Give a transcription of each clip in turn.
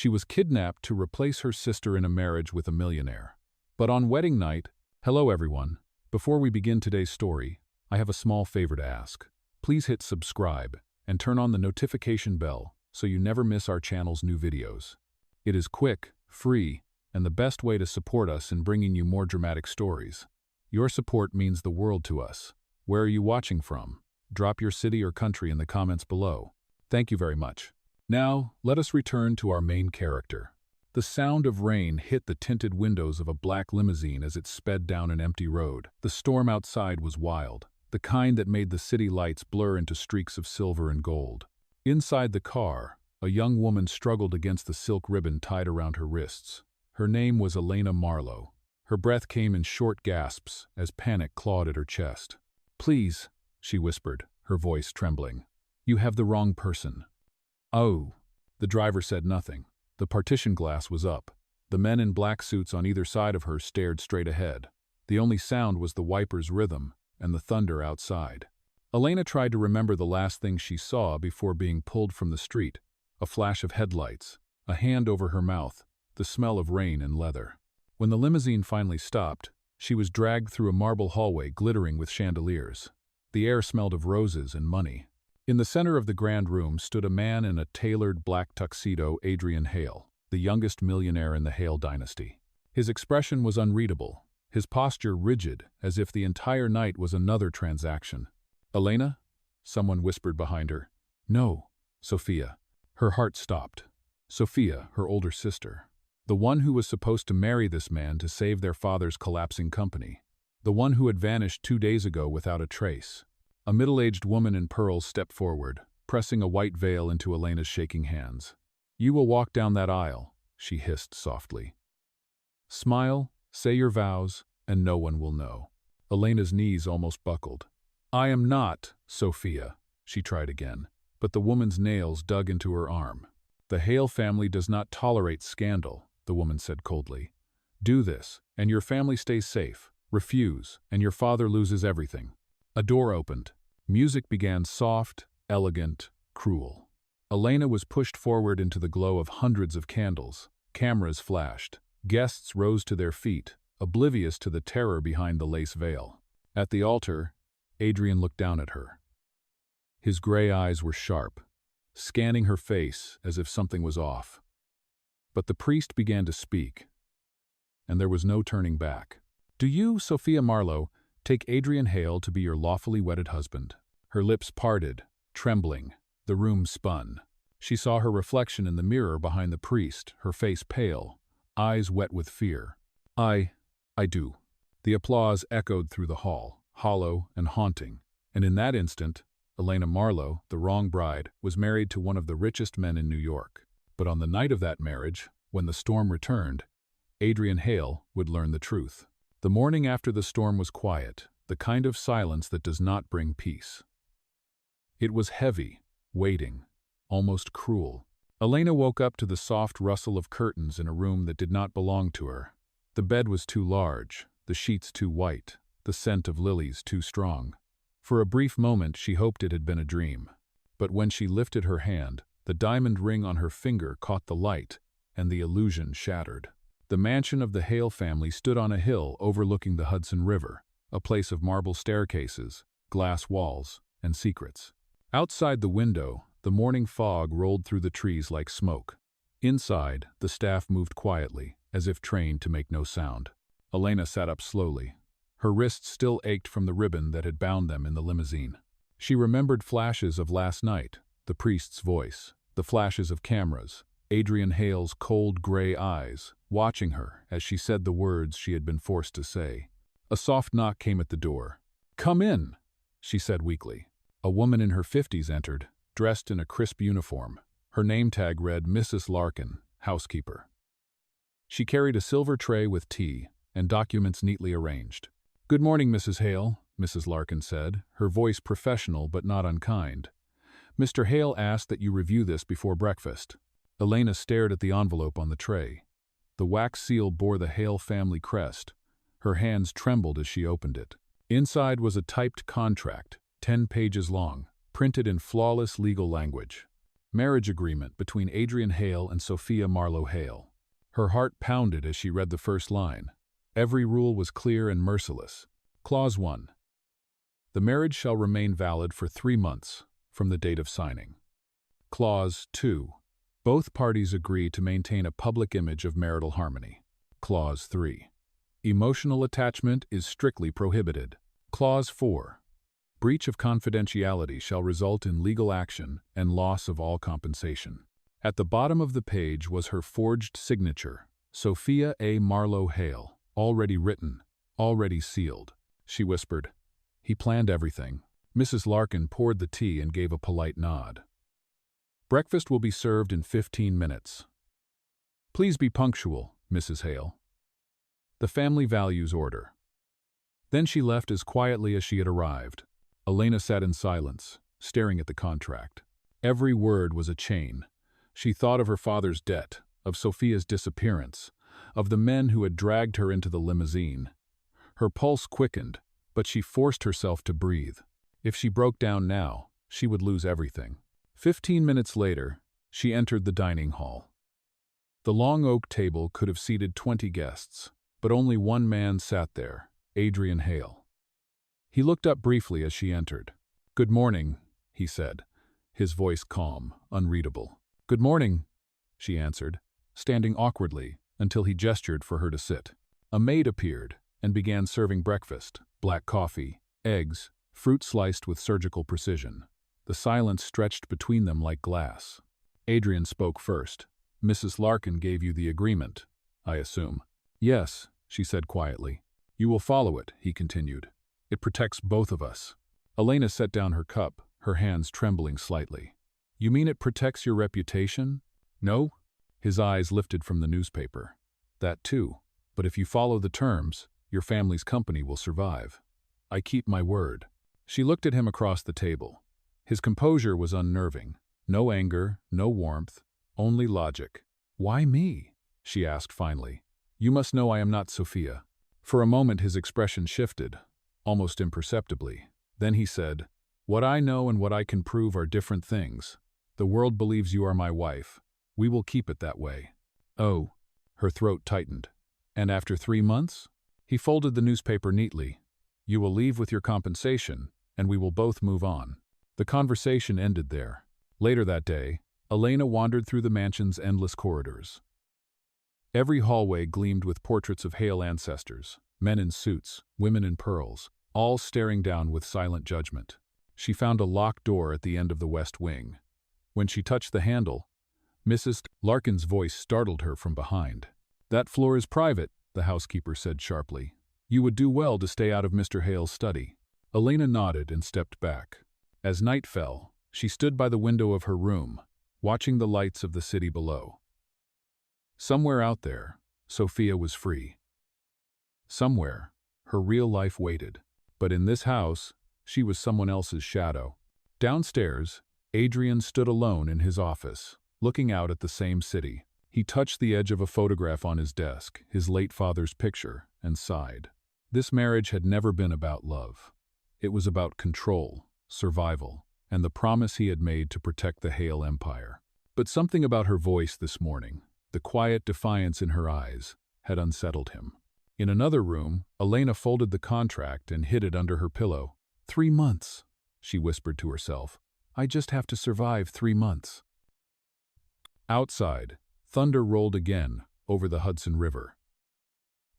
She was kidnapped to replace her sister in a marriage with a millionaire. But on wedding night, hello everyone. Before we begin today's story, I have a small favor to ask. Please hit subscribe and turn on the notification bell so you never miss our channel's new videos. It is quick, free, and the best way to support us in bringing you more dramatic stories. Your support means the world to us. Where are you watching from? Drop your city or country in the comments below. Thank you very much. Now, let us return to our main character. The sound of rain hit the tinted windows of a black limousine as it sped down an empty road. The storm outside was wild, the kind that made the city lights blur into streaks of silver and gold. Inside the car, a young woman struggled against the silk ribbon tied around her wrists. Her name was Elena Marlowe. Her breath came in short gasps as panic clawed at her chest. "Please," she whispered, her voice trembling. "You have the wrong person." "Oh." The driver said nothing. The partition glass was up. The men in black suits on either side of her stared straight ahead. The only sound was the wiper's rhythm and the thunder outside. Elena tried to remember the last thing she saw before being pulled from the street. A flash of headlights, a hand over her mouth, the smell of rain and leather. When the limousine finally stopped, she was dragged through a marble hallway glittering with chandeliers. The air smelled of roses and money. In the center of the grand room stood a man in a tailored black tuxedo, Adrian Hale, the youngest millionaire in the Hale dynasty. His expression was unreadable, his posture rigid, as if the entire night was another transaction. "Elena?" someone whispered behind her. "No, Sophia." Her heart stopped. Sophia, her older sister. The one who was supposed to marry this man to save their father's collapsing company. The one who had vanished 2 days ago without a trace. A middle-aged woman in pearls stepped forward, pressing a white veil into Elena's shaking hands. "You will walk down that aisle," she hissed softly. "Smile, say your vows, and no one will know." Elena's knees almost buckled. "I am not Sophia," she tried again, but the woman's nails dug into her arm. "The Hale family does not tolerate scandal," the woman said coldly. "Do this, and your family stays safe. Refuse, and your father loses everything." A door opened. Music began soft, elegant, cruel. Elena was pushed forward into the glow of hundreds of candles. Cameras flashed. Guests rose to their feet, oblivious to the terror behind the lace veil. At the altar, Adrian looked down at her. His gray eyes were sharp, scanning her face as if something was off. But the priest began to speak, and there was no turning back. "Do you, Sophia Marlowe, take Adrian Hale to be your lawfully wedded husband?" Her lips parted, trembling. The room spun. She saw her reflection in the mirror behind the priest, her face pale, eyes wet with fear. I do." The applause echoed through the hall, hollow and haunting, and in that instant, Elena Marlowe, the wrong bride, was married to one of the richest men in New York. But on the night of that marriage, when the storm returned, Adrian Hale would learn the truth. The morning after the storm was quiet, the kind of silence that does not bring peace. It was heavy, waiting, almost cruel. Elena woke up to the soft rustle of curtains in a room that did not belong to her. The bed was too large, the sheets too white, the scent of lilies too strong. For a brief moment she hoped it had been a dream. But when she lifted her hand, the diamond ring on her finger caught the light, and the illusion shattered. The mansion of the Hale family stood on a hill overlooking the Hudson River, a place of marble staircases, glass walls, and secrets. Outside the window, the morning fog rolled through the trees like smoke. Inside, the staff moved quietly, as if trained to make no sound. Elena sat up slowly. Her wrists still ached from the ribbon that had bound them in the limousine. She remembered flashes of last night, the priest's voice, the flashes of cameras, Adrian Hale's cold gray eyes, watching her as she said the words she had been forced to say. A soft knock came at the door. "Come in," she said weakly. A woman in her 50s entered, dressed in a crisp uniform. Her name tag read Mrs. Larkin, housekeeper. She carried a silver tray with tea and documents neatly arranged. "Good morning, Mrs. Hale," Mrs. Larkin said, her voice professional but not unkind. "Mr. Hale asked that you review this before breakfast." Elena stared at the envelope on the tray. The wax seal bore the Hale family crest. Her hands trembled as she opened it. Inside was a typed contract, 10 pages long, printed in flawless legal language. Marriage agreement between Adrian Hale and Sophia Marlowe Hale. Her heart pounded as she read the first line. Every rule was clear and merciless. Clause 1. The marriage shall remain valid for 3 months from the date of signing. Clause 2. Both parties agree to maintain a public image of marital harmony. Clause 3. Emotional attachment is strictly prohibited. Clause 4. Breach of confidentiality shall result in legal action and loss of all compensation. At the bottom of the page was her forged signature, Sophia A. Marlowe Hale, already written, already sealed. She whispered, "He planned everything." Mrs. Larkin poured the tea and gave a polite nod. "Breakfast will be served in 15 minutes. Please be punctual, Mrs. Hale. The family values order." Then she left as quietly as she had arrived. Elena sat in silence, staring at the contract. Every word was a chain. She thought of her father's debt, of Sophia's disappearance, of the men who had dragged her into the limousine. Her pulse quickened, but she forced herself to breathe. If she broke down now, she would lose everything. 15 minutes later, she entered the dining hall. The long oak table could have seated 20 guests, but only one man sat there, Adrian Hale. He looked up briefly as she entered. "Good morning," he said, his voice calm, unreadable. "Good morning," she answered, standing awkwardly until he gestured for her to sit. A maid appeared and began serving breakfast, black coffee, eggs, fruit sliced with surgical precision. The silence stretched between them like glass. Adrian spoke first. "Mrs. Larkin gave you the agreement, I assume." "Yes," she said quietly. "You will follow it," he continued. "It protects both of us." Elena set down her cup, her hands trembling slightly. "You mean it protects your reputation?" "No?" His eyes lifted from the newspaper. "That too. But if you follow the terms, your family's company will survive. I keep my word." She looked at him across the table. His composure was unnerving. No anger, no warmth, only logic. "Why me?" she asked finally. "You must know I am not Sophia." For a moment his expression shifted, almost imperceptibly. Then he said, "What I know and what I can prove are different things. The world believes you are my wife. We will keep it that way." "Oh." Her throat tightened. "And after 3 months?" He folded the newspaper neatly. "You will leave with your compensation, and we will both move on." The conversation ended there. Later that day, Elena wandered through the mansion's endless corridors. Every hallway gleamed with portraits of Hale ancestors, men in suits, women in pearls, all staring down with silent judgment. She found a locked door at the end of the west wing. When she touched the handle, Mrs. Larkin's voice startled her from behind. "That floor is private," the housekeeper said sharply. "You would do well to stay out of Mr. Hale's study." Elena nodded and stepped back. As night fell, she stood by the window of her room, watching the lights of the city below. Somewhere out there, Sophia was free. Somewhere, her real life waited. But in this house, she was someone else's shadow. Downstairs, Adrian stood alone in his office, looking out at the same city. He touched the edge of a photograph on his desk, his late father's picture, and sighed. This marriage had never been about love. It was about control, survival, and the promise he had made to protect the Hale empire. But something about her voice this morning, the quiet defiance in her eyes, had unsettled him. In another room, Elena folded the contract and hid it under her pillow. 3 months, she whispered to herself. I just have to survive 3 months. Outside, thunder rolled again over the Hudson River.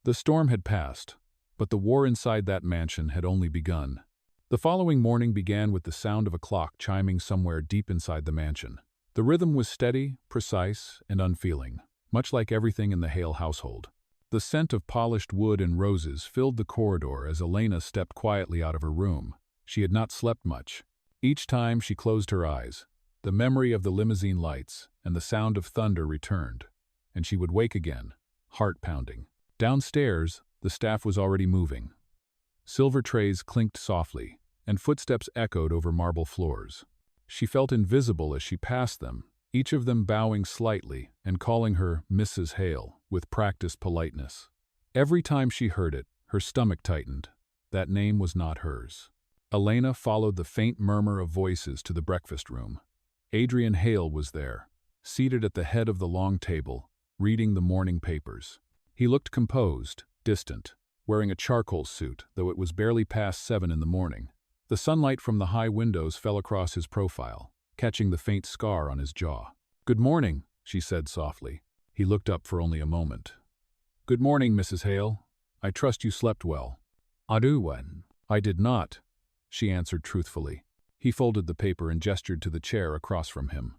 The storm had passed, but the war inside that mansion had only begun. The following morning began with the sound of a clock chiming somewhere deep inside the mansion. The rhythm was steady, precise, and unfeeling, much like everything in the Hale household. The scent of polished wood and roses filled the corridor as Elena stepped quietly out of her room. She had not slept much. Each time she closed her eyes, the memory of the limousine lights and the sound of thunder returned, and she would wake again, heart pounding. Downstairs, the staff was already moving. Silver trays clinked softly, and footsteps echoed over marble floors. She felt invisible as she passed them, each of them bowing slightly and calling her Mrs. Hale with practiced politeness. Every time she heard it, her stomach tightened. That name was not hers. Elena followed the faint murmur of voices to the breakfast room. Adrian Hale was there, seated at the head of the long table, reading the morning papers. He looked composed, distant, wearing a charcoal suit, though it was barely past 7 in the morning. The sunlight from the high windows fell across his profile, catching the faint scar on his jaw. "Good morning," she said softly. He looked up for only a moment. "Good morning, Mrs. Hale. I trust you slept well." "I did not," she answered truthfully. He folded the paper and gestured to the chair across from him.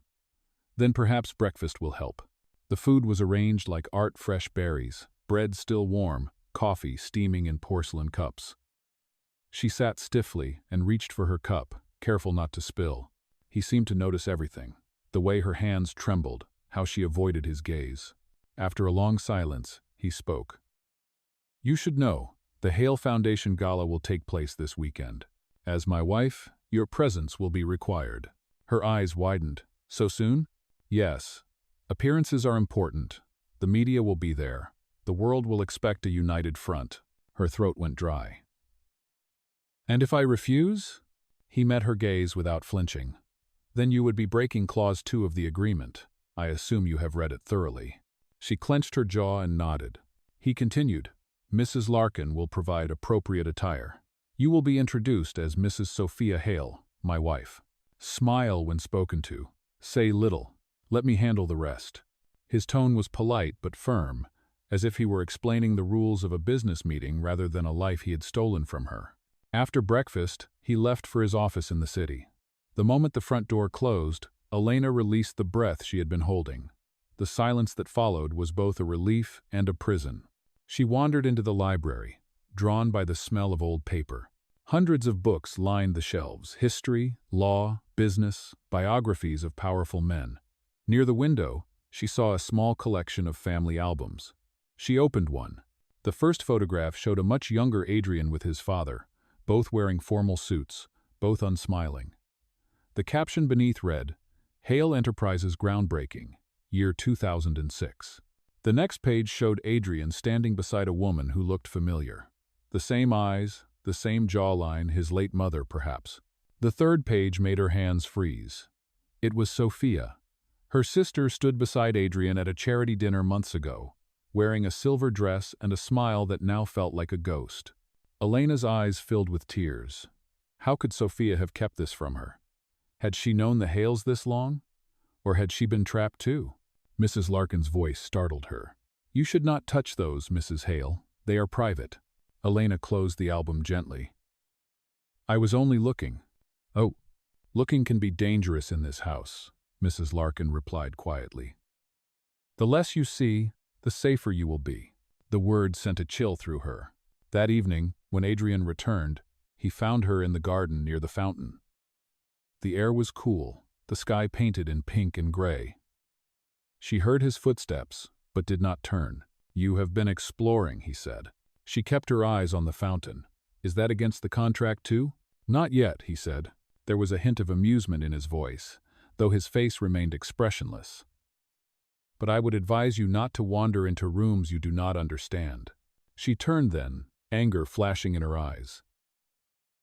"Then perhaps breakfast will help." The food was arranged like art, fresh berries, bread still warm, coffee steaming in porcelain cups. She sat stiffly and reached for her cup, careful not to spill. He seemed to notice everything, the way her hands trembled, how she avoided his gaze. After a long silence, he spoke. "You should know, the Hale Foundation Gala will take place this weekend. As my wife, your presence will be required." Her eyes widened. "So soon?" "Yes. Appearances are important. The media will be there. The world will expect a united front." Her throat went dry. "And if I refuse?" He met her gaze without flinching. "Then you would be breaking Clause 2 of the agreement. I assume you have read it thoroughly." She clenched her jaw and nodded. He continued, "Mrs. Larkin will provide appropriate attire. You will be introduced as Mrs. Sophia Hale, my wife. Smile when spoken to. Say little. Let me handle the rest." His tone was polite but firm, as if he were explaining the rules of a business meeting rather than a life he had stolen from her. After breakfast, he left for his office in the city. The moment the front door closed, Elena released the breath she had been holding. The silence that followed was both a relief and a prison. She wandered into the library, drawn by the smell of old paper. Hundreds of books lined the shelves: history, law, business, biographies of powerful men. Near the window, she saw a small collection of family albums. She opened one. The first photograph showed a much younger Adrian with his father, both wearing formal suits, both unsmiling. The caption beneath read, "Hale Enterprises Groundbreaking, Year 2006. The next page showed Adrian standing beside a woman who looked familiar. The same eyes, the same jawline, his late mother, perhaps. The third page made her hands freeze. It was Sophia. Her sister stood beside Adrian at a charity dinner months ago, wearing a silver dress and a smile that now felt like a ghost. Elena's eyes filled with tears. How could Sophia have kept this from her? Had she known the Hales this long? Or had she been trapped too? Mrs. Larkin's voice startled her. "You should not touch those, Mrs. Hale. They are private." Elena closed the album gently. "I was only looking." "Oh, looking can be dangerous in this house," Mrs. Larkin replied quietly. "The less you see, the safer you will be." The word sent a chill through her. That evening, when Adrian returned, he found her in the garden near the fountain. The air was cool, the sky painted in pink and gray. She heard his footsteps, but did not turn. "You have been exploring," he said. She kept her eyes on the fountain. "Is that against the contract too?" "Not yet," he said. There was a hint of amusement in his voice, though his face remained expressionless. "But I would advise you not to wander into rooms you do not understand." She turned then, anger flashing in her eyes.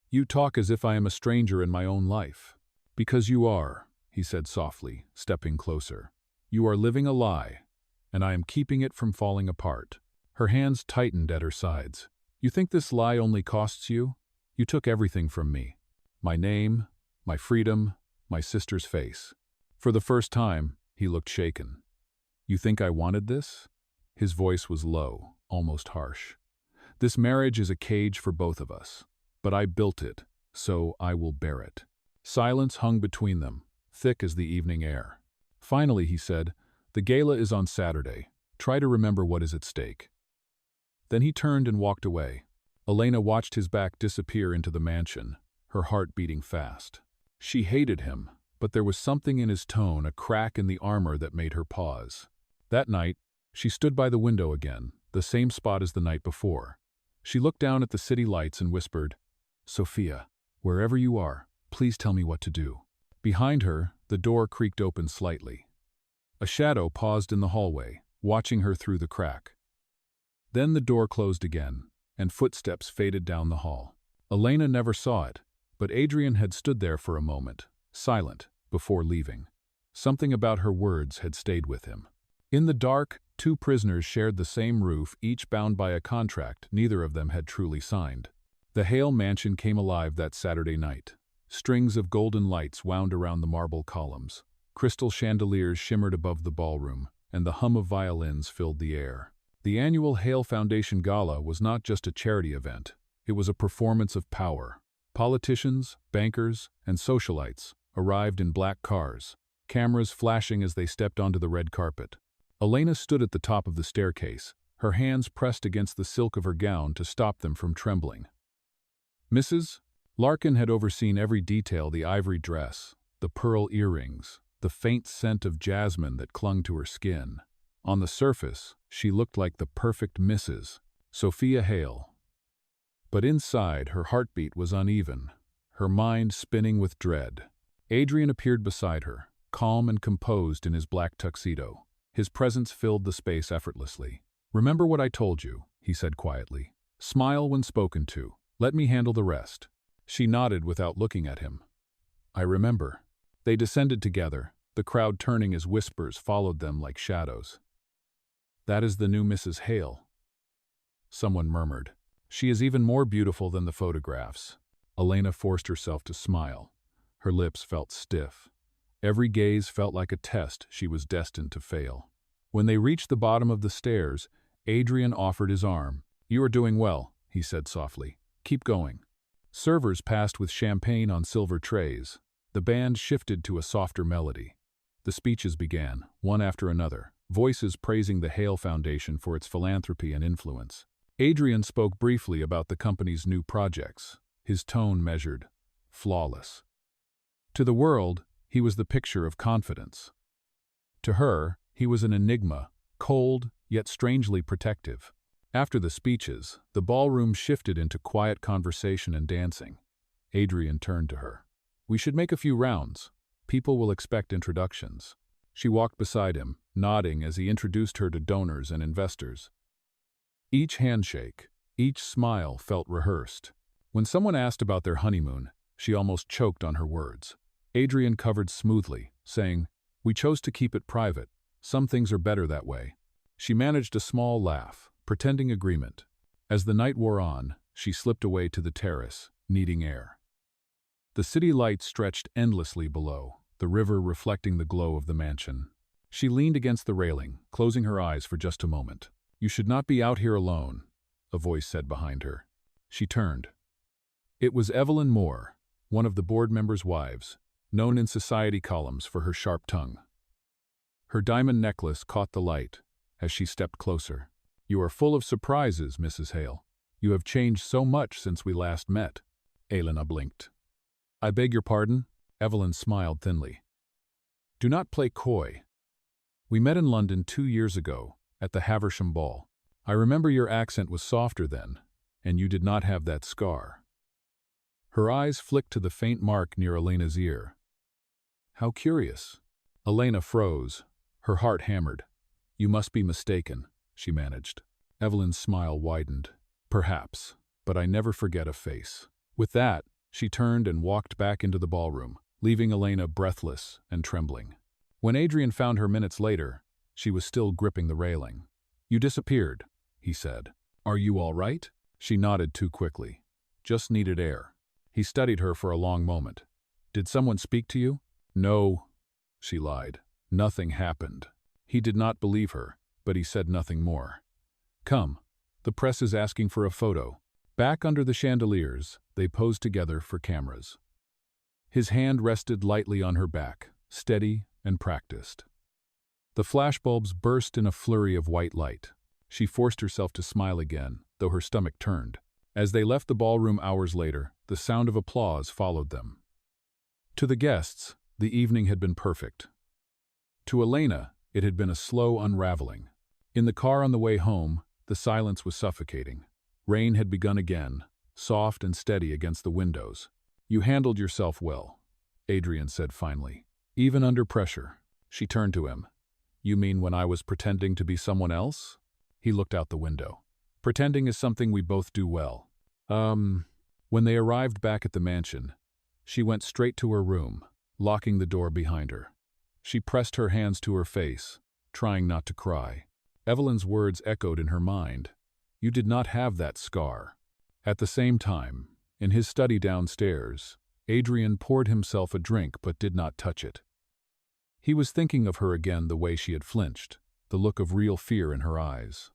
"You talk as if I am a stranger in my own life." "Because you are," he said softly, stepping closer. "You are living a lie, and I am keeping it from falling apart." Her hands tightened at her sides. "You think this lie only costs you? You took everything from me. My name, my freedom, my sister's face." For the first time, he looked shaken. "You think I wanted this?" His voice was low, almost harsh. "This marriage is a cage for both of us, but I built it, so I will bear it." Silence hung between them, thick as the evening air. Finally, he said, "The gala is on Saturday. Try to remember what is at stake." Then he turned and walked away. Elena watched his back disappear into the mansion, her heart beating fast. She hated him, but there was something in his tone, a crack in the armor that made her pause. That night, she stood by the window again, the same spot as the night before. She looked down at the city lights and whispered, "Sophia, wherever you are, please tell me what to do." Behind her, the door creaked open slightly. A shadow paused in the hallway, watching her through the crack. Then the door closed again, and footsteps faded down the hall. Elena never saw it, but Adrian had stood there for a moment, silent, before leaving. Something about her words had stayed with him. In the dark, two prisoners shared the same roof, each bound by a contract neither of them had truly signed. The Hale mansion came alive that Saturday night. Strings of golden lights wound around the marble columns. Crystal chandeliers shimmered above the ballroom, and the hum of violins filled the air. The annual Hale Foundation Gala was not just a charity event. It was a performance of power. Politicians, bankers, and socialites arrived in black cars, cameras flashing as they stepped onto the red carpet. Elena stood at the top of the staircase, her hands pressed against the silk of her gown to stop them from trembling. Mrs. Larkin had overseen every detail: the ivory dress, the pearl earrings, the faint scent of jasmine that clung to her skin. On the surface, she looked like the perfect Mrs. Sophia Hale. But inside, her heartbeat was uneven, her mind spinning with dread. Adrian appeared beside her, calm and composed in his black tuxedo. His presence filled the space effortlessly. "Remember what I told you," he said quietly. "Smile when spoken to. Let me handle the rest." She nodded without looking at him. "I remember." They descended together, the crowd turning as whispers followed them like shadows. "That is the new Mrs. Hale," someone murmured. "She is even more beautiful than the photographs." Elena forced herself to smile. Her lips felt stiff. Every gaze felt like a test she was destined to fail. When they reached the bottom of the stairs, Adrian offered his arm. "You are doing well," he said softly. "Keep going." Servers passed with champagne on silver trays. The band shifted to a softer melody. The speeches began, one after another, voices praising the Hale Foundation for its philanthropy and influence. Adrian spoke briefly about the company's new projects, his tone measured, flawless. To the world, he was the picture of confidence. To her, he was an enigma, cold, yet strangely protective. After the speeches, the ballroom shifted into quiet conversation and dancing. Adrian turned to her. "We should make a few rounds. People will expect introductions." She walked beside him, nodding as he introduced her to donors and investors. Each handshake, each smile felt rehearsed. When someone asked about their honeymoon, she almost choked on her words. Adrian covered smoothly, saying, "We chose to keep it private. Some things are better that way." She managed a small laugh, pretending agreement. As the night wore on, she slipped away to the terrace, needing air. The city lights stretched endlessly below, the river reflecting the glow of the mansion. She leaned against the railing, closing her eyes for just a moment. "You should not be out here alone," a voice said behind her. She turned. It was Evelyn Moore, one of the board members' wives, known in society columns for her sharp tongue. Her diamond necklace caught the light as she stepped closer. "You are full of surprises, Mrs. Hale. You have changed so much since we last met." Elena blinked. "I beg your pardon?" Evelyn smiled thinly. "Do not play coy. We met in London 2 years ago, at the Havisham Ball. I remember your accent was softer then, and you did not have that scar." Her eyes flicked to the faint mark near Elena's ear. "How curious." Elena froze, her heart hammered. "You must be mistaken," she managed. Evelyn's smile widened. "Perhaps, but I never forget a face." With that, she turned and walked back into the ballroom, leaving Elena breathless and trembling. When Adrian found her minutes later, she was still gripping the railing. "You disappeared," he said. "Are you all right?" She nodded too quickly. "Just needed air." He studied her for a long moment. "Did someone speak to you?" "No," she lied. "Nothing happened." He did not believe her, but he said nothing more. "Come, the press is asking for a photo." Back under the chandeliers, they posed together for cameras. His hand rested lightly on her back, steady and practiced. The flashbulbs burst in a flurry of white light. She forced herself to smile again, though her stomach turned. As they left the ballroom hours later, the sound of applause followed them. To the guests, the evening had been perfect. To Elena, it had been a slow unraveling. In the car on the way home, the silence was suffocating. Rain had begun again, soft and steady against the windows. "You handled yourself well," Adrian said finally. "Even under pressure." She turned to him. "You mean when I was pretending to be someone else?" He looked out the window. "Pretending is something we both do well." When they arrived back at the mansion, she went straight to her room, locking the door behind her. She pressed her hands to her face, trying not to cry. Evelyn's words echoed in her mind. You did not have that scar. At the same time, in his study downstairs, Adrian poured himself a drink but did not touch it. He was thinking of her again the way she had flinched, the look of real fear in her eyes.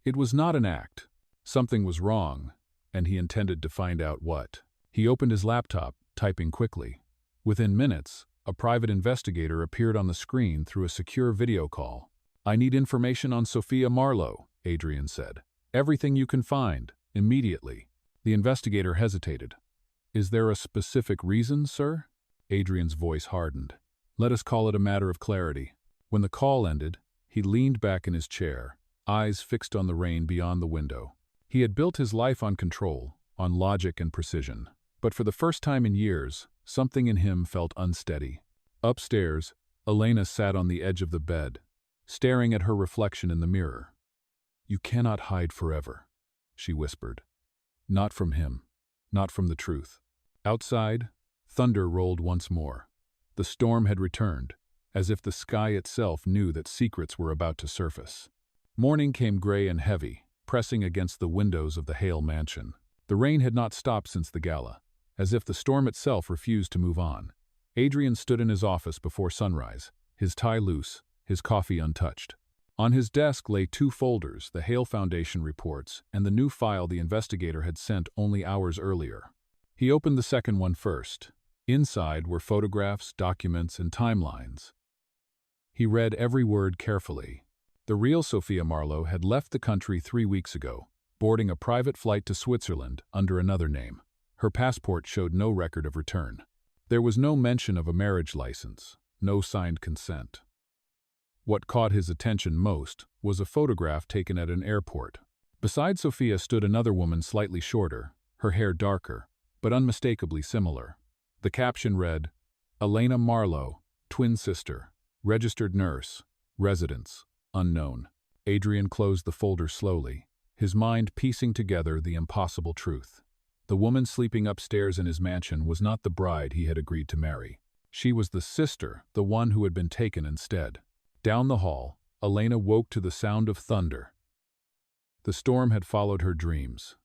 It was not an act. Something was wrong, and he intended to find out what. He opened his laptop, typing quickly. Within minutes, a private investigator appeared on the screen through a secure video call. I need information on Sophia Marlowe, Adrian said. Everything you can find, immediately. The investigator hesitated. Is there a specific reason, sir? Adrian's voice hardened. Let us call it a matter of clarity. When the call ended, he leaned back in his chair, eyes fixed on the rain beyond the window. He had built his life on control, on logic and precision. But for the first time in years, something in him felt unsteady. Upstairs, Elena sat on the edge of the bed, staring at her reflection in the mirror. You cannot hide forever, she whispered. Not from him, not from the truth. Outside, thunder rolled once more. The storm had returned, as if the sky itself knew that secrets were about to surface. Morning came gray and heavy, pressing against the windows of the Hale mansion. The rain had not stopped since the gala, as if the storm itself refused to move on. Adrian stood in his office before sunrise, his tie loose, his coffee untouched. On his desk lay 2 folders, the Hale Foundation reports and the new file the investigator had sent only hours earlier. He opened the second one first. Inside were photographs, documents, and timelines. He read every word carefully. The real Sophia Marlowe had left the country 3 weeks ago, boarding a private flight to Switzerland under another name. Her passport showed no record of return. There was no mention of a marriage license, no signed consent. What caught his attention most was a photograph taken at an airport. Beside Sophia stood another woman slightly shorter, her hair darker, but unmistakably similar. The caption read, Elena Marlowe, twin sister, registered nurse, residence, unknown. Adrian closed the folder slowly, his mind piecing together the impossible truth. The woman sleeping upstairs in his mansion was not the bride he had agreed to marry. She was the sister, the one who had been taken instead. Down the hall, Elena woke to the sound of thunder. The storm had followed her dreams.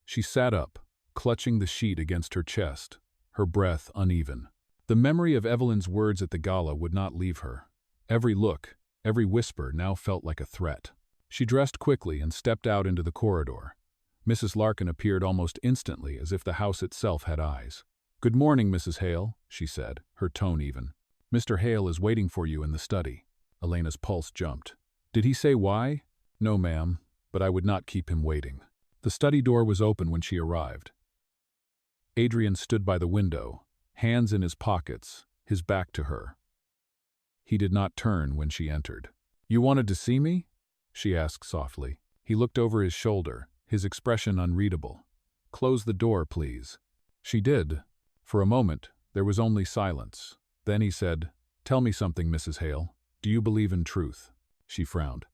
She sat up, clutching the sheet against her chest, her breath uneven. The memory of Evelyn's words at the gala would not leave her. Every look, every whisper now felt like a threat. She dressed quickly and stepped out into the corridor. Mrs. Larkin appeared almost instantly, as if the house itself had eyes. Good morning, Mrs. Hale, she said, her tone even. Mr. Hale is waiting for you in the study. Elena's pulse jumped. Did he say why? No, ma'am, but I would not keep him waiting. The study door was open when she arrived. Adrian stood by the window, hands in his pockets, his back to her. He did not turn when she entered. You wanted to see me? She asked softly. He looked over his shoulder, his expression unreadable. Close the door, please. She did. For a moment, there was only silence. Then he said, Tell me something, Mrs. Hale. Do you believe in truth? She frowned.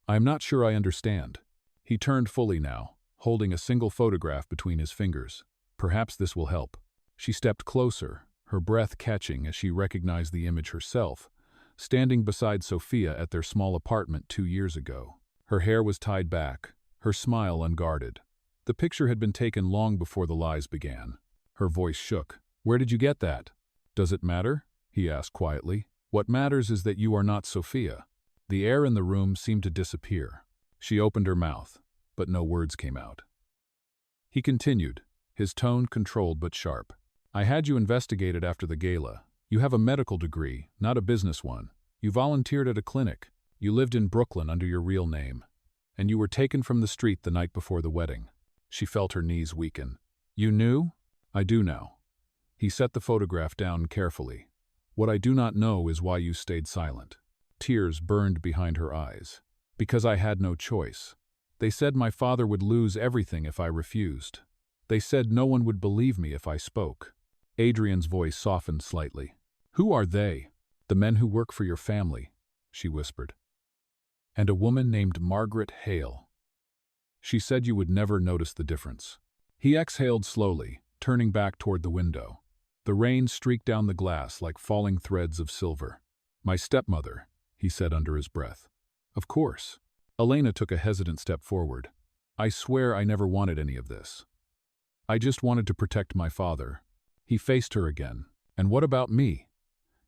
I am not sure I understand. He turned fully now, holding a single photograph between his fingers. Perhaps this will help. She stepped closer, her breath catching as she recognized the image herself, standing beside Sophia at their small apartment 2 years ago. Her hair was tied back, her smile unguarded. The picture had been taken long before the lies began. Her voice shook. Where did you get that? Does it matter? He asked quietly. What matters is that you are not Sophia. The air in the room seemed to disappear. She opened her mouth, but no words came out. He continued, his tone controlled but sharp. I had you investigated after the gala. You have a medical degree, not a business one. You volunteered at a clinic. You lived in Brooklyn under your real name. And you were taken from the street the night before the wedding. She felt her knees weaken. You knew? I do now. He set the photograph down carefully. What I do not know is why you stayed silent. Tears burned behind her eyes. Because I had no choice. They said my father would lose everything if I refused. They said no one would believe me if I spoke. Adrian's voice softened slightly. Who are they? The men who work for your family, she whispered. And a woman named Margaret Hale. She said you would never notice the difference. He exhaled slowly, turning back toward the window. The rain streaked down the glass like falling threads of silver. "My stepmother," he said under his breath. "Of course." Elena took a hesitant step forward. "I swear I never wanted any of this. I just wanted to protect my father." He faced her again. "And what about me?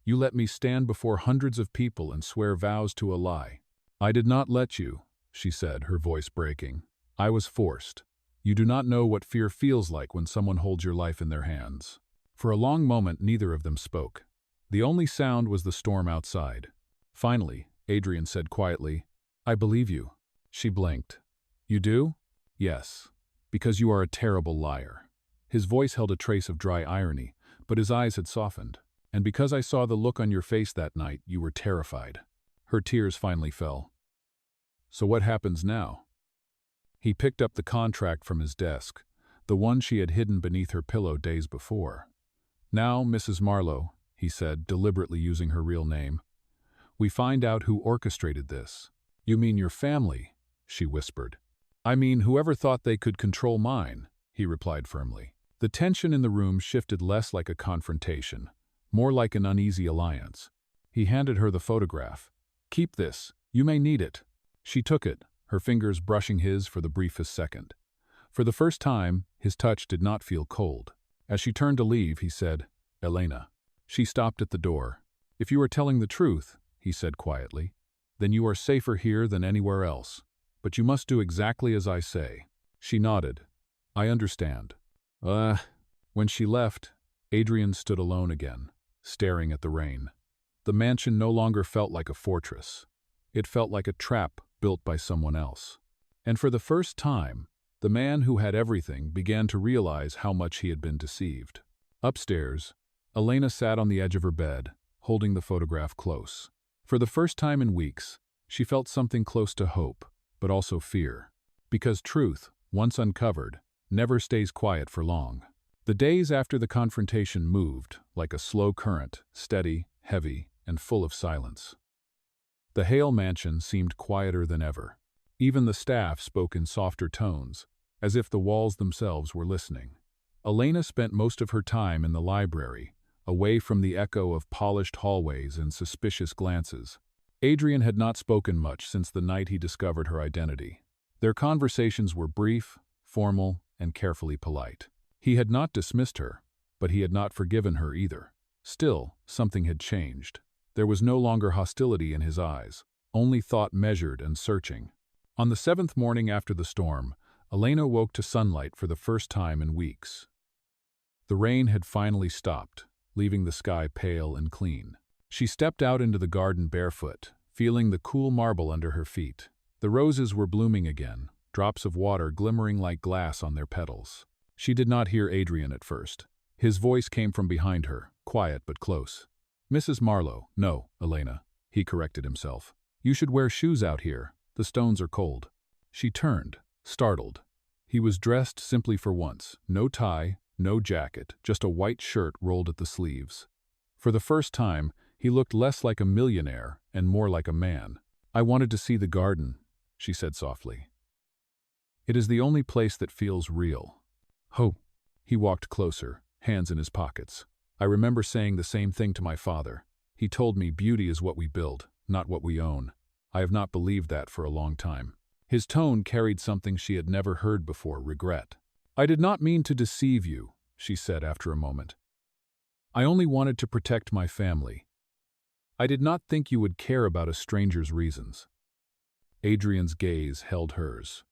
You let me stand before hundreds of people and swear vows to a lie." "I did not let you," she said, her voice breaking. "I was forced. You do not know what fear feels like when someone holds your life in their hands." For a long moment, neither of them spoke. The only sound was the storm outside. Finally, Adrian said quietly, "I believe you." She blinked. "You do?" "Yes. Because you are a terrible liar." His voice held a trace of dry irony, but his eyes had softened. "And because I saw the look on your face that night, you were terrified." Her tears finally fell. "So what happens now?" He picked up the contract from his desk, the one she had hidden beneath her pillow days before. "Now, Mrs. Marlowe," he said, deliberately using her real name, "we find out who orchestrated this." "You mean your family?" she whispered. "I mean whoever thought they could control mine," he replied firmly. The tension in the room shifted less like a confrontation, more like an uneasy alliance. He handed her the photograph. "Keep this. You may need it." She took it, her fingers brushing his for the briefest second. For the first time, his touch did not feel cold. As she turned to leave, he said, "Elena." She stopped at the door. "If you are telling the truth," he said quietly, "then you are safer here than anywhere else. But you must do exactly as I say." She nodded. "I understand." When she left, Adrian stood alone again, staring at the rain. The mansion no longer felt like a fortress. It felt like a trap built by someone else. And for the first time, the man who had everything began to realize how much he had been deceived. Upstairs, Elena sat on the edge of her bed, holding the photograph close. For the first time in weeks, she felt something close to hope, but also fear. Because truth, once uncovered, never stays quiet for long. The days after the confrontation moved, like a slow current, steady, heavy, and full of silence. The Hale mansion seemed quieter than ever. Even the staff spoke in softer tones, as if the walls themselves were listening. Elena spent most of her time in the library, away from the echo of polished hallways and suspicious glances. Adrian had not spoken much since the night he discovered her identity. Their conversations were brief, formal, and carefully polite. He had not dismissed her, but he had not forgiven her either. Still, something had changed. There was no longer hostility in his eyes, only thought measured and searching. On the 7th morning after the storm, Elena woke to sunlight for the first time in weeks. The rain had finally stopped, leaving the sky pale and clean. She stepped out into the garden barefoot, feeling the cool marble under her feet. The roses were blooming again, drops of water glimmering like glass on their petals. She did not hear Adrian at first. His voice came from behind her, quiet but close. "Mrs. Marlowe." "No, Elena," he corrected himself. "You should wear shoes out here. The stones are cold." She turned, startled. He was dressed simply for once. No tie, no jacket, just a white shirt rolled at the sleeves. For the first time, he looked less like a millionaire and more like a man. "I wanted to see the garden," she said softly. "It is the only place that feels real." "Oh." He walked closer, hands in his pockets. "I remember saying the same thing to my father. He told me beauty is what we build, not what we own. I have not believed that for a long time." His tone carried something she had never heard before, regret. "I did not mean to deceive you," she said after a moment. "I only wanted to protect my family. I did not think you would care about a stranger's reasons." Adrian's gaze held hers.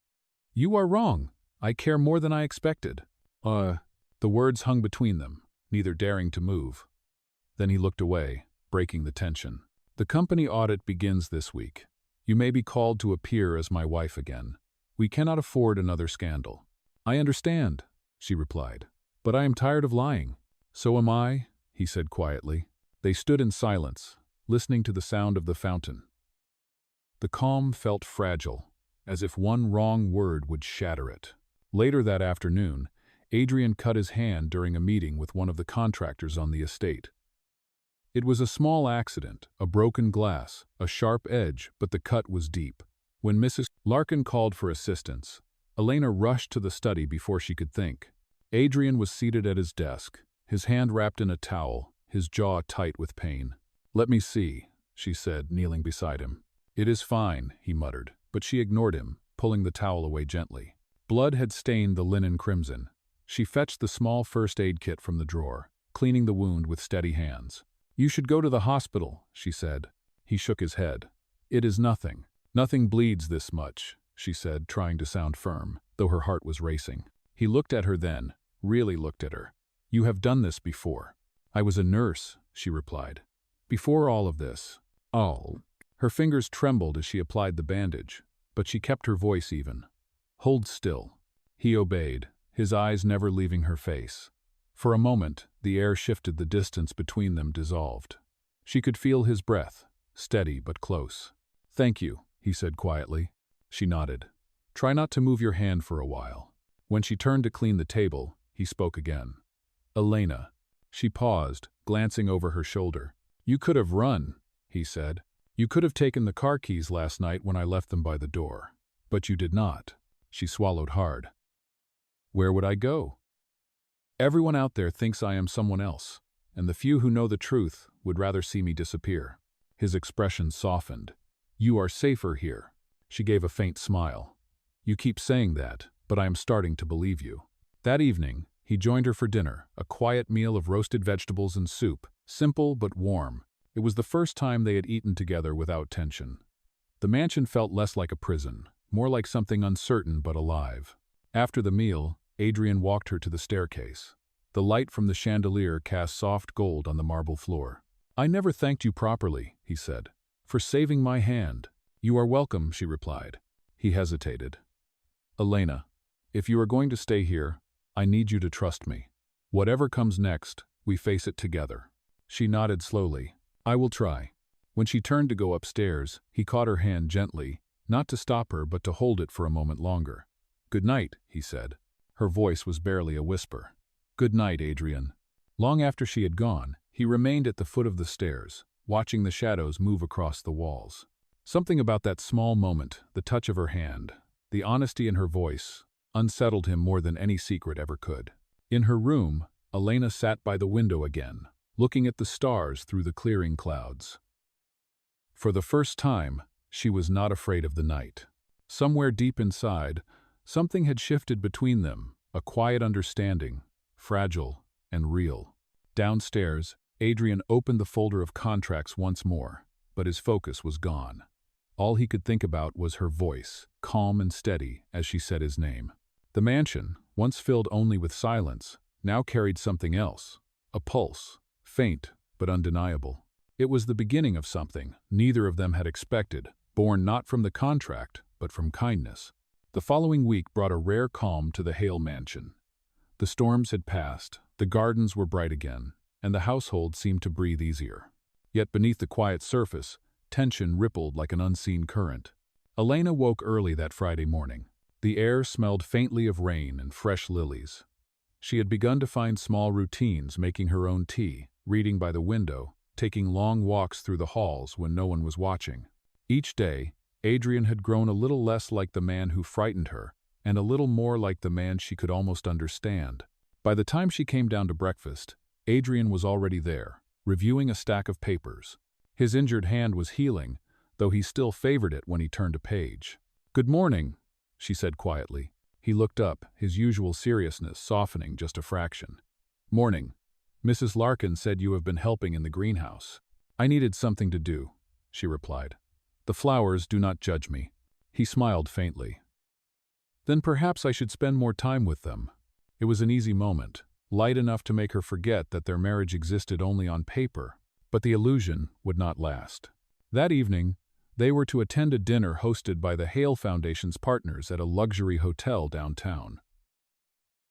"You are wrong. I care more than I expected." The words hung between them, neither daring to move. Then he looked away, breaking the tension. "The company audit begins this week. You may be called to appear as my wife again. We cannot afford another scandal." "I understand," she replied. "But I am tired of lying." "So am I," he said quietly. They stood in silence, listening to the sound of the fountain. The calm felt fragile, as if one wrong word would shatter it. Later that afternoon, Adrian cut his hand during a meeting with one of the contractors on the estate. It was a small accident, a broken glass, a sharp edge, but the cut was deep. When Mrs. Larkin called for assistance, Elena rushed to the study before she could think. Adrian was seated at his desk, his hand wrapped in a towel, his jaw tight with pain. "Let me see," she said, kneeling beside him. "It is fine," he muttered, but she ignored him, pulling the towel away gently. Blood had stained the linen crimson. She fetched the small first aid kit from the drawer, cleaning the wound with steady hands. "You should go to the hospital," she said. He shook his head. "It is nothing. Nothing bleeds this much," she said, trying to sound firm, though her heart was racing. He looked at her then, really looked at her. "You have done this before." "I was a nurse," she replied. "Before all of this." "Oh." Her fingers trembled as she applied the bandage, but she kept her voice even. "Hold still." He obeyed, his eyes never leaving her face. For a moment, the air shifted, the distance between them dissolved. She could feel his breath, steady but close. "Thank you," he said quietly. She nodded. "Try not to move your hand for a while." When she turned to clean the table, he spoke again. "Elena." She paused, glancing over her shoulder. "You could have run," he said. "You could have taken the car keys last night when I left them by the door. But you did not." She swallowed hard. "Where would I go? Everyone out there thinks I am someone else, and the few who know the truth would rather see me disappear." His expression softened. "You are safer here." She gave a faint smile. "You keep saying that, but I am starting to believe you." That evening, he joined her for dinner, a quiet meal of roasted vegetables and soup, simple but warm. It was the first time they had eaten together without tension. The mansion felt less like a prison, more like something uncertain but alive. After the meal, Adrian walked her to the staircase. The light from the chandelier cast soft gold on the marble floor. "I never thanked you properly," he said, "for saving my hand." "You are welcome," she replied. He hesitated. "Elena, if you are going to stay here, I need you to trust me. Whatever comes next, we face it together." She nodded slowly. "I will try." When she turned to go upstairs, he caught her hand gently, not to stop her but to hold it for a moment longer. "Good night," he said. Her voice was barely a whisper. "Good night, Adrian." Long after she had gone, he remained at the foot of the stairs, watching the shadows move across the walls. Something about that small moment, the touch of her hand, the honesty in her voice, unsettled him more than any secret ever could. In her room, Elena sat by the window again, looking at the stars through the clearing clouds. For the first time, she was not afraid of the night. Somewhere deep inside, something had shifted between them, a quiet understanding, fragile and real. Downstairs, Adrian opened the folder of contracts once more, but his focus was gone. All he could think about was her voice, calm and steady as she said his name. The mansion, once filled only with silence, now carried something else, a pulse, faint but undeniable. It was the beginning of something neither of them had expected, born not from the contract, but from kindness. The following week brought a rare calm to the Hale mansion. The storms had passed, the gardens were bright again, and the household seemed to breathe easier. Yet beneath the quiet surface, tension rippled like an unseen current. Elena woke early that Friday morning. The air smelled faintly of rain and fresh lilies. She had begun to find small routines, making her own tea, reading by the window, taking long walks through the halls when no one was watching. Each day, Adrian had grown a little less like the man who frightened her, and a little more like the man she could almost understand. By the time she came down to breakfast, Adrian was already there, reviewing a stack of papers. His injured hand was healing, though he still favored it when he turned a page. "Good morning," she said quietly. He looked up, his usual seriousness softening just a fraction. "Morning. Mrs. Larkin said you have been helping in the greenhouse." "I needed something to do," she replied. "The flowers do not judge me." He smiled faintly. "Then perhaps I should spend more time with them." It was an easy moment, light enough to make her forget that their marriage existed only on paper, but the illusion would not last. That evening, they were to attend a dinner hosted by the Hale Foundation's partners at a luxury hotel downtown.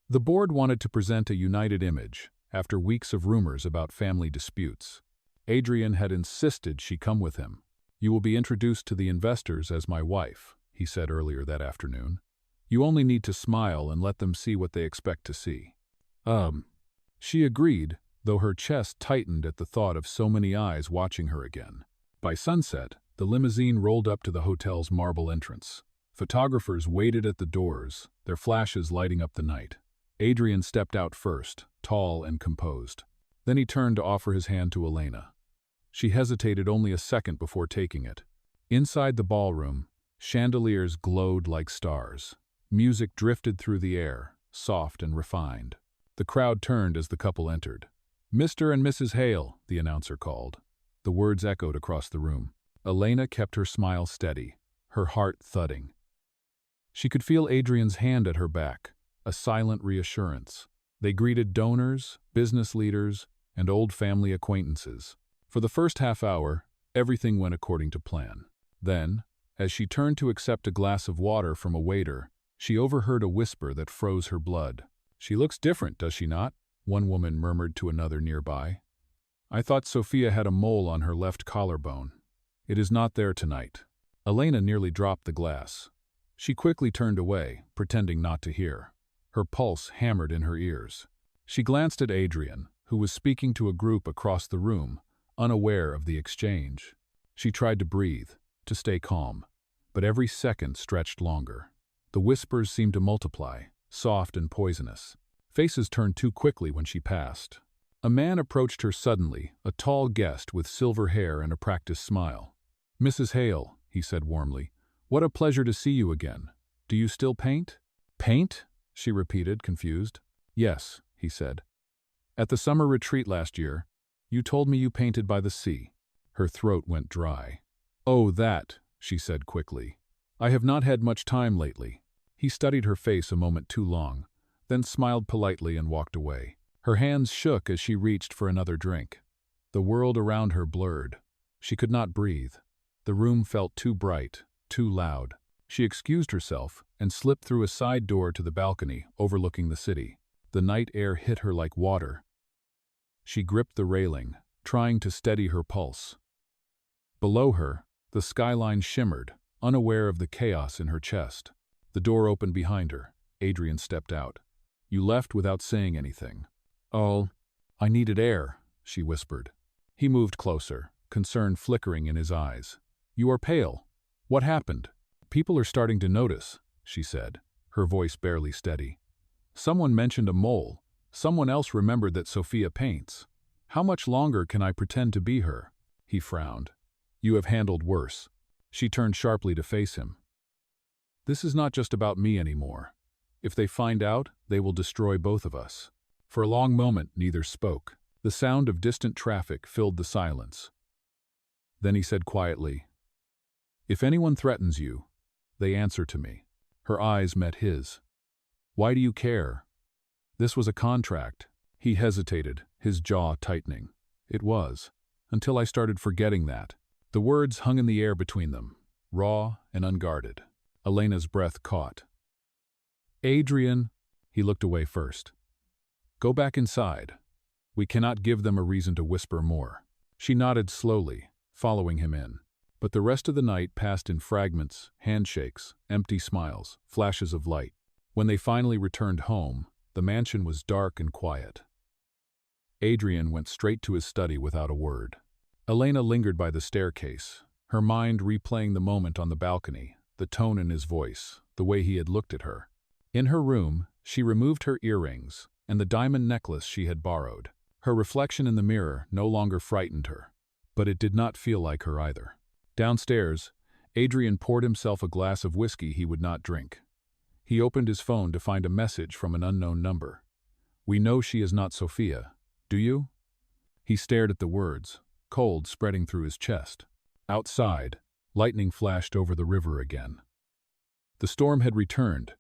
The board wanted to present a united image, after weeks of rumors about family disputes. Adrian had insisted she come with him. "You will be introduced to the investors as my wife," he said earlier that afternoon. "You only need to smile and let them see what they expect to see." She agreed, though her chest tightened at the thought of so many eyes watching her again. By sunset, the limousine rolled up to the hotel's marble entrance. Photographers waited at the doors, their flashes lighting up the night. Adrian stepped out first, tall and composed. Then he turned to offer his hand to Elena. She hesitated only a second before taking it. Inside the ballroom, chandeliers glowed like stars. Music drifted through the air, soft and refined. The crowd turned as the couple entered. "Mr. and Mrs. Hale," the announcer called. The words echoed across the room. Elena kept her smile steady, her heart thudding. She could feel Adrian's hand at her back, a silent reassurance. They greeted donors, business leaders, and old family acquaintances. For the first half hour, everything went according to plan. Then, as she turned to accept a glass of water from a waiter, she overheard a whisper that froze her blood. "She looks different, does she not?" one woman murmured to another nearby. "I thought Sophia had a mole on her left collarbone. It is not there tonight." Elena nearly dropped the glass. She quickly turned away, pretending not to hear. Her pulse hammered in her ears. She glanced at Adrian, who was speaking to a group across the room, unaware of the exchange. She tried to breathe, to stay calm, but every second stretched longer. The whispers seemed to multiply, soft and poisonous. Faces turned too quickly when she passed. A man approached her suddenly, a tall guest with silver hair and a practiced smile. "Mrs. Hale," he said warmly, "what a pleasure to see you again. Do you still paint?" "Paint?" she repeated, confused. "Yes," he said. "At the summer retreat last year, you told me you painted by the sea." Her throat went dry. "Oh, that," she said quickly. "I have not had much time lately." He studied her face a moment too long, then smiled politely and walked away. Her hands shook as she reached for another drink. The world around her blurred. She could not breathe. The room felt too bright, too loud. She excused herself and slipped through a side door to the balcony overlooking the city. The night air hit her like water. She gripped the railing, trying to steady her pulse. Below her, the skyline shimmered, unaware of the chaos in her chest. The door opened behind her. Adrian stepped out. "You left without saying anything." "Oh, I needed air," she whispered. He moved closer, concern flickering in his eyes. "You are pale. What happened?" "People are starting to notice," she said, her voice barely steady. "Someone mentioned a mole. Someone else remembered that Sophia paints. How much longer can I pretend to be her?" He frowned. "You have handled worse." She turned sharply to face him. "This is not just about me anymore. If they find out, they will destroy both of us." For a long moment, neither spoke. The sound of distant traffic filled the silence. Then he said quietly, "If anyone threatens you, they answer to me." Her eyes met his. "Why do you care?" "This was a contract." He hesitated, his jaw tightening. "It was, until I started forgetting that." The words hung in the air between them, raw and unguarded. Elena's breath caught. "Adrian," he looked away first. "Go back inside. We cannot give them a reason to whisper more." She nodded slowly, following him in. But the rest of the night passed in fragments, handshakes, empty smiles, flashes of light. When they finally returned home, the mansion was dark and quiet. Adrian went straight to his study without a word. Elena lingered by the staircase, her mind replaying the moment on the balcony, the tone in his voice, the way he had looked at her. In her room, she removed her earrings and the diamond necklace she had borrowed. Her reflection in the mirror no longer frightened her, but it did not feel like her either. Downstairs, Adrian poured himself a glass of whiskey he would not drink. He opened his phone to find a message from an unknown number. "We know she is not Sophia. Do you?" He stared at the words, cold spreading through his chest. Outside, lightning flashed over the river again. The storm had returned.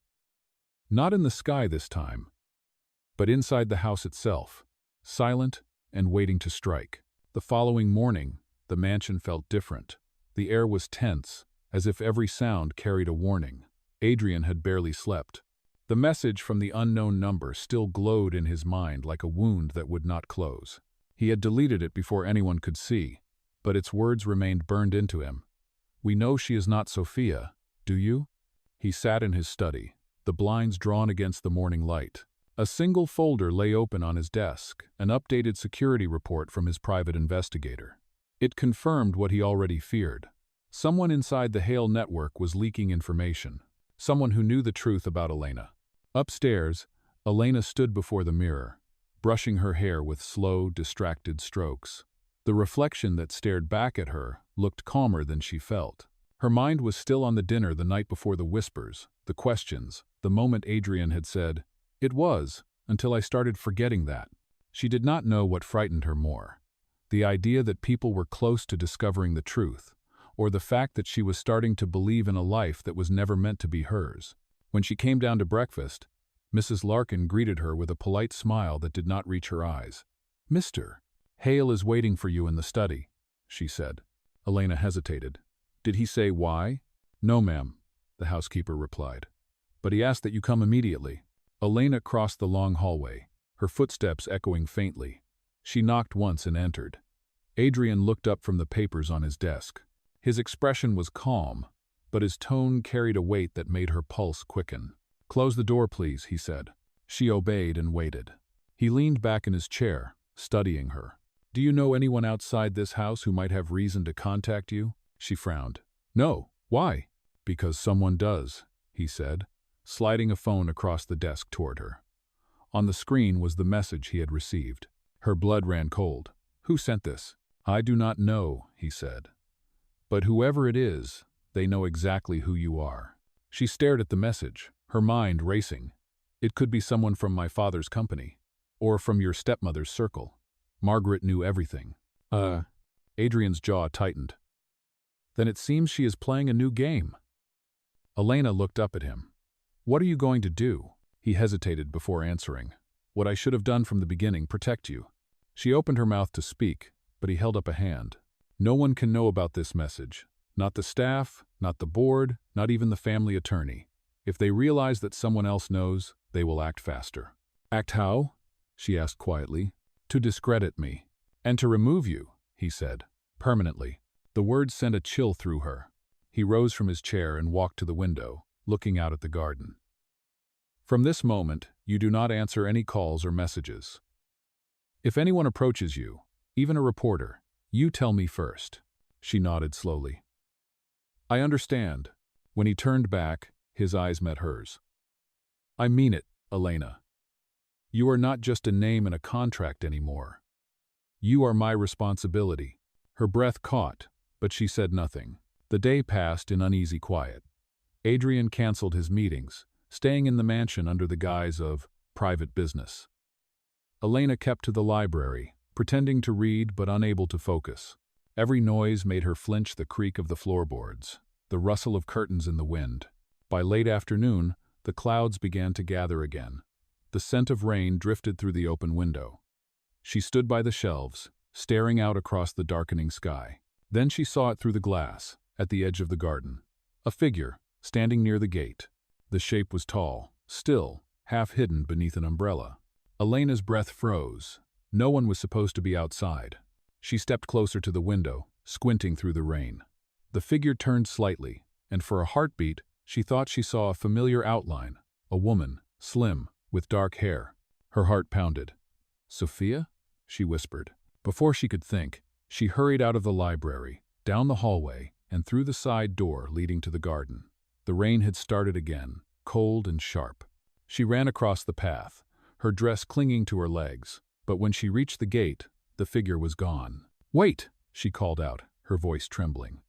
Not in the sky this time, but inside the house itself, silent and waiting to strike. The following morning, the mansion felt different. The air was tense, as if every sound carried a warning. Adrian had barely slept. The message from the unknown number still glowed in his mind like a wound that would not close. He had deleted it before anyone could see, but its words remained burned into him. "We know she is not Sophia. Do you?" He sat in his study, the blinds drawn against the morning light. A single folder lay open on his desk, an updated security report from his private investigator. It confirmed what he already feared. Someone inside the Hale network was leaking information. Someone who knew the truth about Elena. Upstairs, Elena stood before the mirror, brushing her hair with slow, distracted strokes. The reflection that stared back at her looked calmer than she felt. Her mind was still on the dinner the night before, the whispers, the questions, the moment Adrian had said, "It was, until I started forgetting that." She did not know what frightened her more: the idea that people were close to discovering the truth, or the fact that she was starting to believe in a life that was never meant to be hers. When she came down to breakfast, Mrs. Larkin greeted her with a polite smile that did not reach her eyes. "Mr. Hale is waiting for you in the study," she said. Elena hesitated. "Did he say why?" "No, ma'am," the housekeeper replied. "But he asked that you come immediately." Elena crossed the long hallway, her footsteps echoing faintly. She knocked once and entered. Adrian looked up from the papers on his desk. His expression was calm, but his tone carried a weight that made her pulse quicken. "Close the door, please," he said. She obeyed and waited. He leaned back in his chair, studying her. "Do you know anyone outside this house who might have reason to contact you?" She frowned. "No. Why?" "Because someone does," he said, sliding a phone across the desk toward her. On the screen was the message he had received. Her blood ran cold. "Who sent this?" "I do not know," he said. "But whoever it is, they know exactly who you are." She stared at the message, her mind racing. "It could be someone from my father's company, or from your stepmother's circle. Margaret knew everything." Adrian's jaw tightened. "Then it seems she is playing a new game." Elena looked up at him. "What are you going to do?" He hesitated before answering. "What I should have done from the beginning, protect you." She opened her mouth to speak, but he held up a hand. "No one can know about this message. Not the staff, not the board, not even the family attorney. If they realize that someone else knows, they will act faster." "Act how?" she asked quietly. "To discredit me. And to remove you," he said, "permanently." The words sent a chill through her. He rose from his chair and walked to the window, looking out at the garden. "From this moment, you do not answer any calls or messages. If anyone approaches you, even a reporter, you tell me first." She nodded slowly. "I understand." When he turned back, his eyes met hers. "I mean it, Elena. You are not just a name in a contract anymore. You are my responsibility." Her breath caught, but she said nothing. The day passed in uneasy quiet. Adrian canceled his meetings, staying in the mansion under the guise of private business. Elena kept to the library, pretending to read but unable to focus. Every noise made her flinch: the creak of the floorboards, the rustle of curtains in the wind. By late afternoon, the clouds began to gather again. The scent of rain drifted through the open window. She stood by the shelves, staring out across the darkening sky. Then she saw it through the glass, at the edge of the garden. A figure, standing near the gate. The shape was tall, still, half hidden beneath an umbrella. Elena's breath froze. No one was supposed to be outside. She stepped closer to the window, squinting through the rain. The figure turned slightly, and for a heartbeat, she thought she saw a familiar outline, a woman, slim, with dark hair. Her heart pounded. "Sophia?" she whispered. Before she could think, she hurried out of the library, down the hallway, and through the side door leading to the garden. The rain had started again, cold and sharp. She ran across the path, her dress clinging to her legs, but when she reached the gate, the figure was gone. "Wait!" she called out, her voice trembling.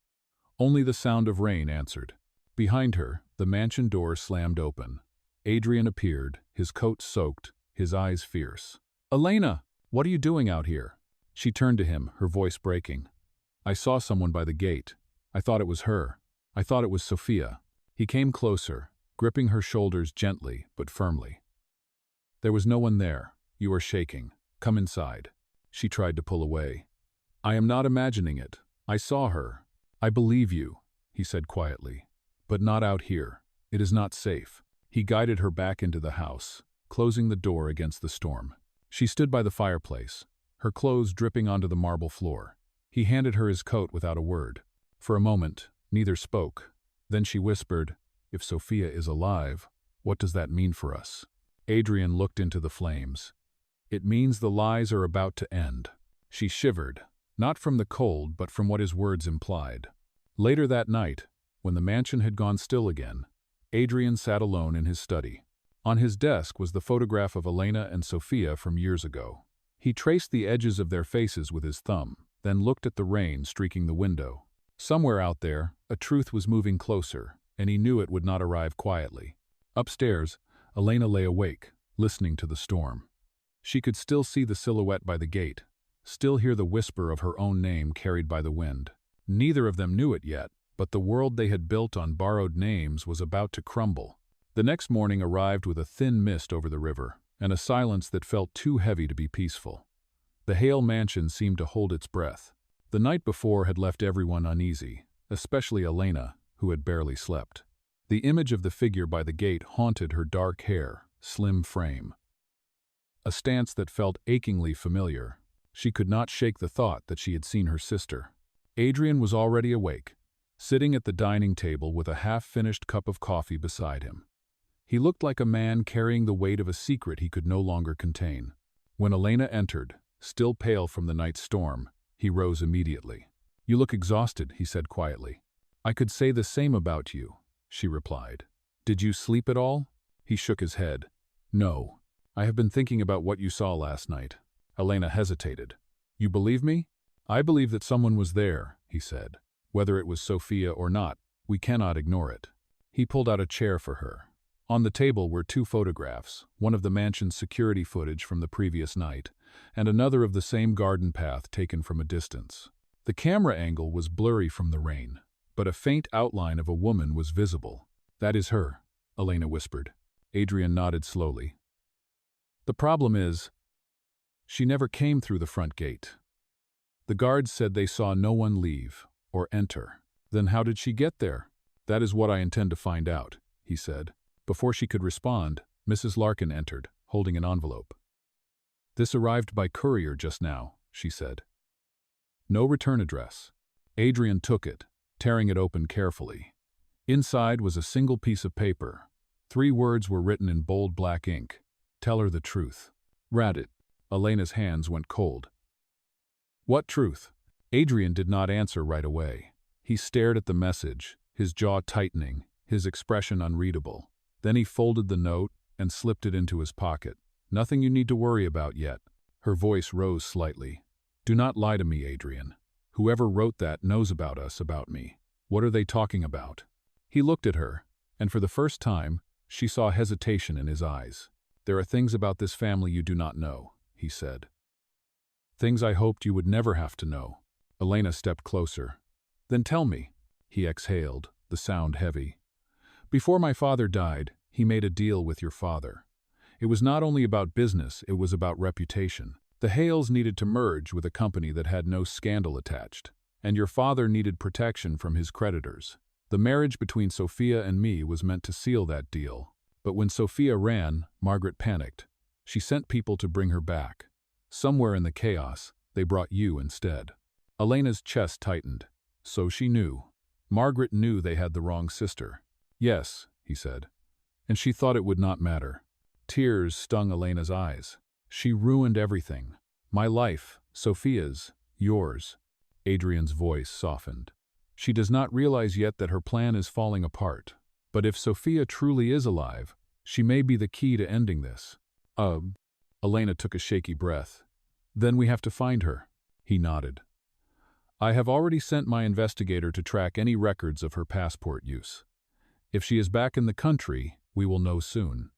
Only the sound of rain answered. Behind her, the mansion door slammed open. Adrian appeared, his coat soaked, his eyes fierce. "Elena, what are you doing out here?" She turned to him, her voice breaking. "I saw someone by the gate. I thought it was her. I thought it was Sophia." He came closer, gripping her shoulders gently but firmly. "There was no one there. You are shaking. Come inside." She tried to pull away. "I am not imagining it. I saw her." "I believe you," he said quietly. "But not out here. It is not safe." He guided her back into the house, closing the door against the storm. She stood by the fireplace, her clothes dripping onto the marble floor. He handed her his coat without a word. For a moment, neither spoke. Then she whispered, "If Sophia is alive, what does that mean for us?" Adrian looked into the flames. "It means the lies are about to end." She shivered, not from the cold but from what his words implied. Later that night, when the mansion had gone still again, Adrian sat alone in his study. On his desk was the photograph of Elena and Sophia from years ago. He traced the edges of their faces with his thumb, then looked at the rain streaking the window. Somewhere out there, a truth was moving closer, and he knew it would not arrive quietly. Upstairs, Elena lay awake, listening to the storm. She could still see the silhouette by the gate, still hear the whisper of her own name carried by the wind. Neither of them knew it yet, but the world they had built on borrowed names was about to crumble. The next morning arrived with a thin mist over the river, and a silence that felt too heavy to be peaceful. The Hale mansion seemed to hold its breath. The night before had left everyone uneasy, especially Elena, who had barely slept. The image of the figure by the gate haunted her dark hair, slim frame. A stance that felt achingly familiar. She could not shake the thought that she had seen her sister. Adrian was already awake, sitting at the dining table with a half-finished cup of coffee beside him. He looked like a man carrying the weight of a secret he could no longer contain. When Elena entered, still pale from the night's storm, he rose immediately. "You look exhausted," he said quietly. "I could say the same about you," she replied. "Did you sleep at all?" He shook his head. "No. I have been thinking about what you saw last night." Elena hesitated. "You believe me?" "I believe that someone was there," he said. "Whether it was Sophia or not, we cannot ignore it." He pulled out a chair for her. On the table were two photographs, one of the mansion's security footage from the previous night, and another of the same garden path taken from a distance. The camera angle was blurry from the rain, but a faint outline of a woman was visible. "That is her," Elena whispered. Adrian nodded slowly. "The problem is, she never came through the front gate. The guards said they saw no one leave or enter. Then how did she get there?" "That is what I intend to find out," he said. Before she could respond, Mrs. Larkin entered, holding an envelope. "This arrived by courier just now," she said. "No return address." Adrian took it, tearing it open carefully. Inside was a single piece of paper. 3 words were written in bold black ink. "Tell her the truth." "Read it." Elena's hands went cold. "What truth?" Adrian did not answer right away. He stared at the message, his jaw tightening, his expression unreadable. Then he folded the note and slipped it into his pocket. "Nothing you need to worry about yet." Her voice rose slightly. "Do not lie to me, Adrian. Whoever wrote that knows about us, about me. What are they talking about?" He looked at her, and for the first time, she saw hesitation in his eyes. "There are things about this family you do not know," he said. "Things I hoped you would never have to know." Elena stepped closer. "Then tell me," he exhaled, the sound heavy. "Before my father died, he made a deal with your father. It was not only about business, it was about reputation. The Hales needed to merge with a company that had no scandal attached, and your father needed protection from his creditors. The marriage between Sophia and me was meant to seal that deal. But when Sophia ran, Margaret panicked. She sent people to bring her back. Somewhere in the chaos, they brought you instead." Elena's chest tightened. So she knew. Margaret knew they had the wrong sister. "Yes," he said. "And she thought it would not matter." Tears stung Elena's eyes. "She ruined everything. My life, Sophia's, yours." Adrian's voice softened. "She does not realize yet that her plan is falling apart. But if Sophia truly is alive, she may be the key to ending this." Elena took a shaky breath. "Then we have to find her." He nodded. "I have already sent my investigator to track any records of her passport use. If she is back in the country, we will know soon."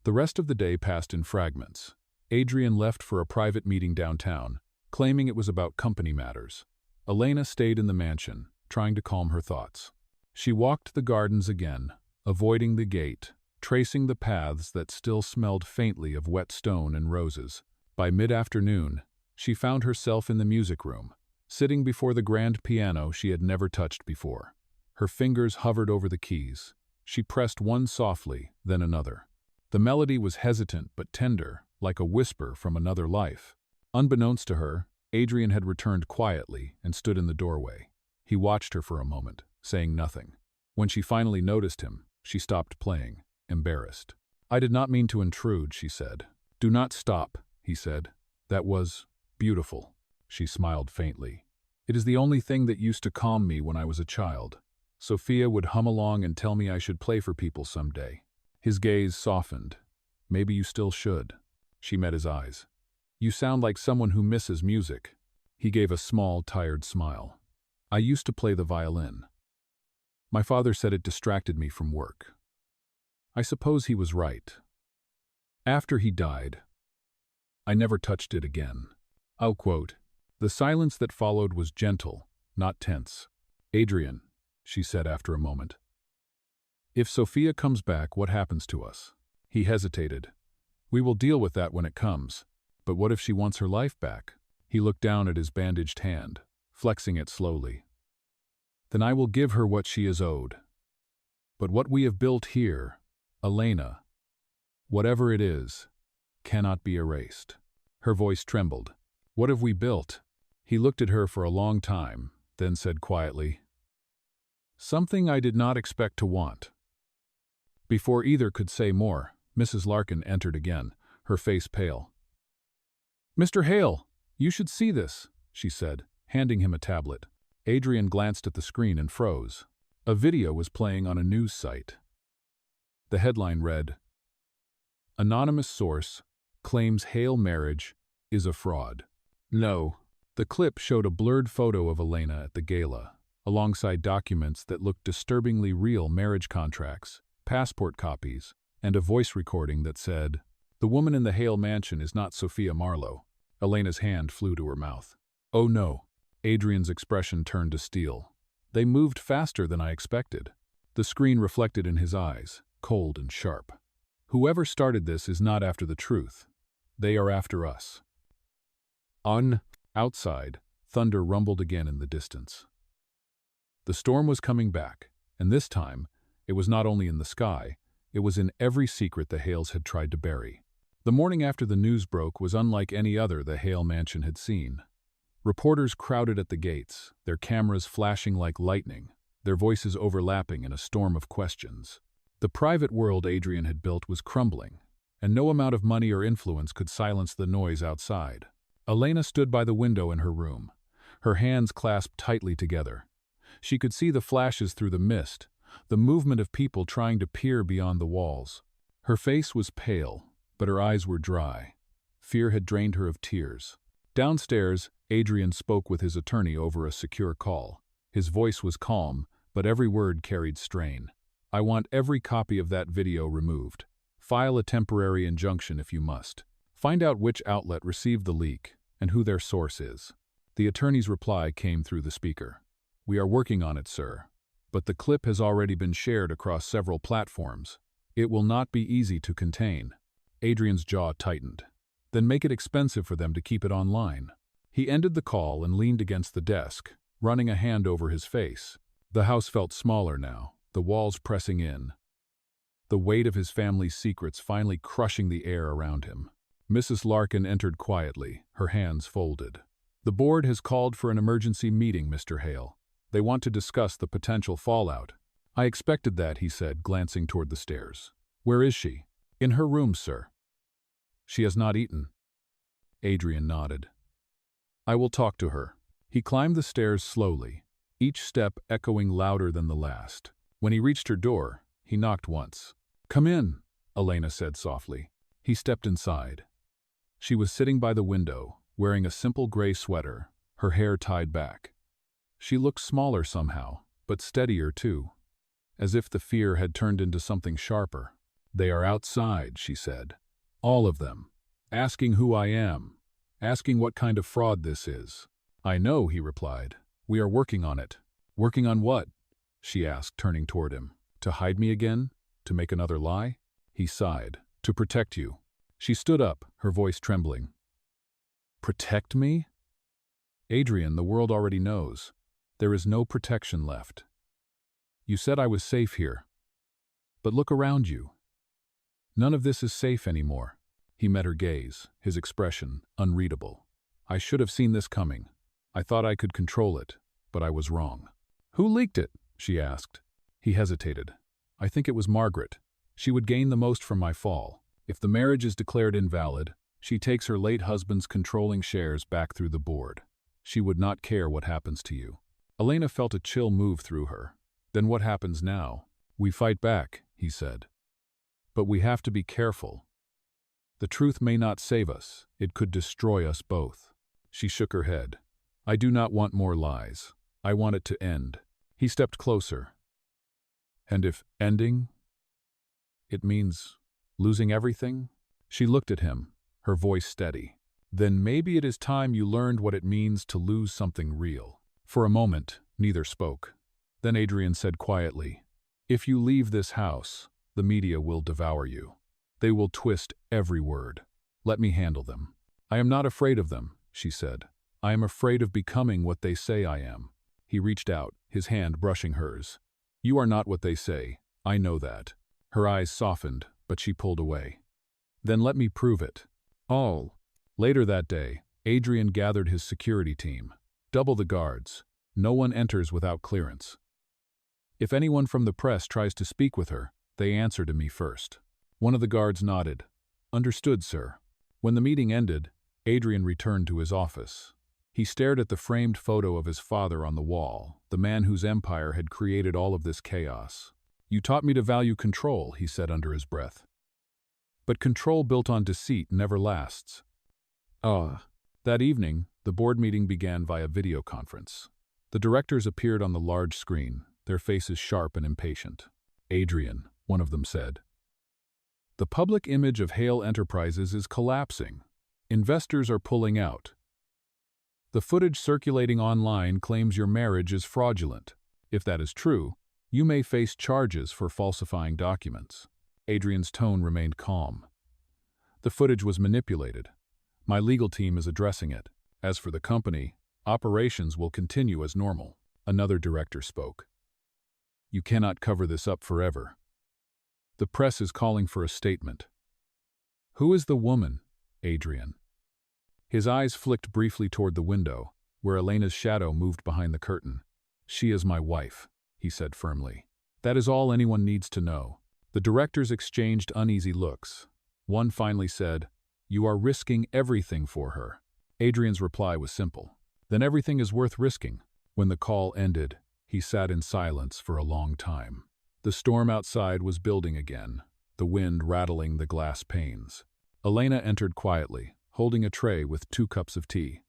The rest of the day passed in fragments. Adrian left for a private meeting downtown, claiming it was about company matters. Elena stayed in the mansion, trying to calm her thoughts. She walked the gardens again, avoiding the gate, tracing the paths that still smelled faintly of wet stone and roses. By mid-afternoon, she found herself in the music room, sitting before the grand piano she had never touched before. Her fingers hovered over the keys. She pressed one softly, then another. The melody was hesitant but tender, like a whisper from another life. Unbeknownst to her, Adrian had returned quietly and stood in the doorway. He watched her for a moment, saying nothing. When she finally noticed him, she stopped playing, embarrassed. "I did not mean to intrude," she said. "Do not stop," he said. "That was beautiful." She smiled faintly. "It is the only thing that used to calm me when I was a child. Sophia would hum along and tell me I should play for people someday." His gaze softened. Maybe you still should. She met his eyes. You sound like someone who misses music. He gave a small, tired smile. I used to play the violin. My father said it distracted me from work. I suppose he was right. After he died, I never touched it again. I'll quote, "The silence that followed was gentle, not tense. Adrian," she said after a moment, "if Sophia comes back, what happens to us?" He hesitated. "We will deal with that when it comes. But what if she wants her life back?" He looked down at his bandaged hand, flexing it slowly. "Then I will give her what she is owed. But what we have built here, Elena, whatever it is, cannot be erased." Her voice trembled. "What have we built?" He looked at her for a long time, then said quietly, "Something I did not expect to want." Before either could say more, Mrs. Larkin entered again, her face pale. "Mr. Hale, you should see this," she said, handing him a tablet. Adrian glanced at the screen and froze. A video was playing on a news site. The headline read, "Anonymous source claims Hale marriage is a fraud." No, the clip showed a blurred photo of Elena at the gala, alongside documents that looked disturbingly real: marriage contracts, passport copies, and a voice recording that said, "The woman in the Hale mansion is not Sophia Marlowe." Elena's hand flew to her mouth. "Oh no." Adrian's expression turned to steel. "They moved faster than I expected." The screen reflected in his eyes, cold and sharp. "Whoever started this is not after the truth. They are after us." Outside, thunder rumbled again in the distance. The storm was coming back, and this time, it was not only in the sky, it was in every secret the Hales had tried to bury. The morning after the news broke was unlike any other the Hale mansion had seen. Reporters crowded at the gates, their cameras flashing like lightning, their voices overlapping in a storm of questions. The private world Adrian had built was crumbling, and no amount of money or influence could silence the noise outside. Elena stood by the window in her room, her hands clasped tightly together. She could see the flashes through the mist, the movement of people trying to peer beyond the walls. Her face was pale, but her eyes were dry. Fear had drained her of tears. Downstairs, Adrian spoke with his attorney over a secure call. His voice was calm, but every word carried strain. "I want every copy of that video removed. File a temporary injunction if you must. Find out which outlet received the leak and who their source is." The attorney's reply came through the speaker. "We are working on it, sir. But the clip has already been shared across several platforms. It will not be easy to contain." Adrian's jaw tightened. "Then make it expensive for them to keep it online." He ended the call and leaned against the desk, running a hand over his face. The house felt smaller now, the walls pressing in, the weight of his family's secrets finally crushing the air around him. Mrs. Larkin entered quietly, her hands folded. "The board has called for an emergency meeting, Mr. Hale. They want to discuss the potential fallout." "I expected that," he said, glancing toward the stairs. "Where is she?" "In her room, sir." "She has not eaten." Adrian nodded. "I will talk to her." He climbed the stairs slowly, each step echoing louder than the last. When he reached her door, he knocked once. "Come in," Elena said softly. He stepped inside. She was sitting by the window, wearing a simple gray sweater, her hair tied back. She looked smaller somehow, but steadier too, as if the fear had turned into something sharper. "They are outside," she said. "All of them. Asking who I am. Asking what kind of fraud this is." "I know," he replied. "We are working on it." "Working on what?" she asked, turning toward him. "To hide me again? To make another lie?" He sighed. "To protect you." She stood up, her voice trembling. "Protect me?" "Adrian, the world already knows. There is no protection left. You said I was safe here. But look around you. None of this is safe anymore." He met her gaze, his expression unreadable. "I should have seen this coming. I thought I could control it, but I was wrong." "Who leaked it?" she asked. He hesitated. "I think it was Margaret. She would gain the most from my fall. If the marriage is declared invalid, she takes her late husband's controlling shares back through the board. She would not care what happens to you." Elena felt a chill move through her. "Then what happens now?" "We fight back," he said. "But we have to be careful. The truth may not save us, it could destroy us both. She shook her head. I do not want more lies. I want it to end. He stepped closer. And if ending, it means losing everything? She looked at him, her voice steady. Then maybe it is time you learned what it means to lose something real. For a moment, neither spoke. Then Adrian said quietly, if you leave this house, the media will devour you. They will twist every word. Let me handle them. I am not afraid of them, she said. I am afraid of becoming what they say I am. He reached out, his hand brushing hers. You are not what they say. I know that. Her eyes softened, but she pulled away. Then let me prove it. Oh. Later that day, Adrian gathered his security team. Double the guards. No one enters without clearance. If anyone from the press tries to speak with her, they answer to me first. One of the guards nodded. Understood, sir. When the meeting ended, Adrian returned to his office. He stared at the framed photo of his father on the wall, the man whose empire had created all of this chaos. You taught me to value control, he said under his breath. But control built on deceit never lasts. That evening, the board meeting began via video conference. The directors appeared on the large screen, their faces sharp and impatient. Adrian, one of them said. The public image of Hale Enterprises is collapsing. Investors are pulling out. The footage circulating online claims your marriage is fraudulent. If that is true, you may face charges for falsifying documents. Adrian's tone remained calm. The footage was manipulated. My legal team is addressing it. As for the company, operations will continue as normal. Another director spoke. You cannot cover this up forever. The press is calling for a statement. Who is the woman, Adrian? His eyes flicked briefly toward the window, where Elena's shadow moved behind the curtain. She is my wife, he said firmly. That is all anyone needs to know. The directors exchanged uneasy looks. One finally said, You are risking everything for her. Adrian's reply was simple. Then everything is worth risking. When the call ended, he sat in silence for a long time. The storm outside was building again, the wind rattling the glass panes. Elena entered quietly, holding a tray with 2 cups of tea.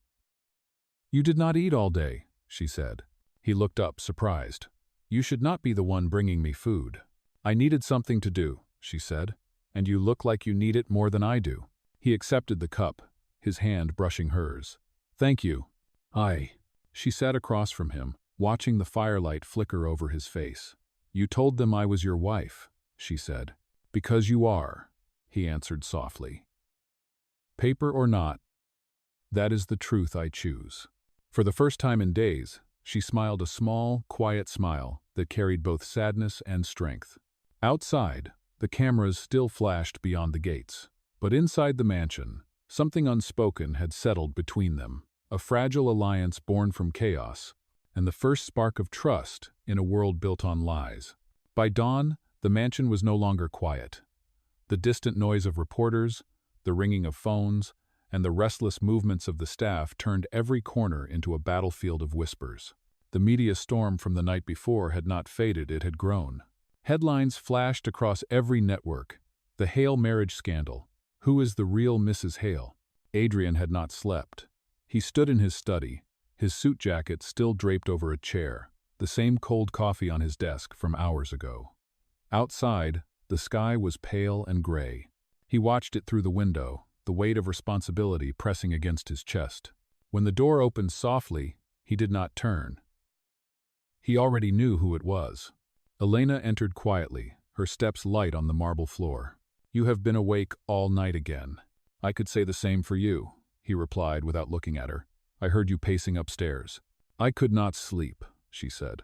You did not eat all day, she said. He looked up, surprised. You should not be the one bringing me food. I needed something to do, she said, and you look like you need it more than I do. He accepted the cup, his hand brushing hers. Thank you. She sat across from him, watching the firelight flicker over his face. You told them I was your wife, she said. Because you are, he answered softly. Paper or not, that is the truth I choose. For the first time in days, she smiled a small, quiet smile that carried both sadness and strength. Outside, the cameras still flashed beyond the gates. But inside the mansion, something unspoken had settled between them, a fragile alliance born from chaos, and the first spark of trust in a world built on lies. By dawn, the mansion was no longer quiet. The distant noise of reporters, the ringing of phones, and the restless movements of the staff turned every corner into a battlefield of whispers. The media storm from the night before had not faded, it had grown. Headlines flashed across every network. The Hale marriage scandal. Who is the real Mrs. Hale? Adrian had not slept. He stood in his study, his suit jacket still draped over a chair, the same cold coffee on his desk from hours ago. Outside, the sky was pale and gray. He watched it through the window, the weight of responsibility pressing against his chest. When the door opened softly, he did not turn. He already knew who it was. Elena entered quietly, her steps light on the marble floor. You have been awake all night again. I could say the same for you, he replied without looking at her. I heard you pacing upstairs. I could not sleep, she said.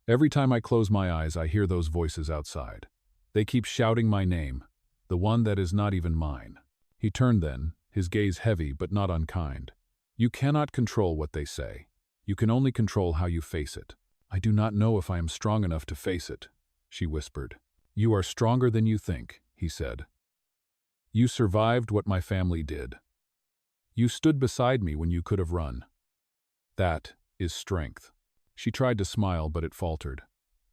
Every time I close my eyes, I hear those voices outside. They keep shouting my name, the one that is not even mine. He turned then, his gaze heavy but not unkind. You cannot control what they say. You can only control how you face it. I do not know if I am strong enough to face it, she whispered. You are stronger than you think, he said. You survived what my family did. You stood beside me when you could have run. That is strength. She tried to smile, but it faltered.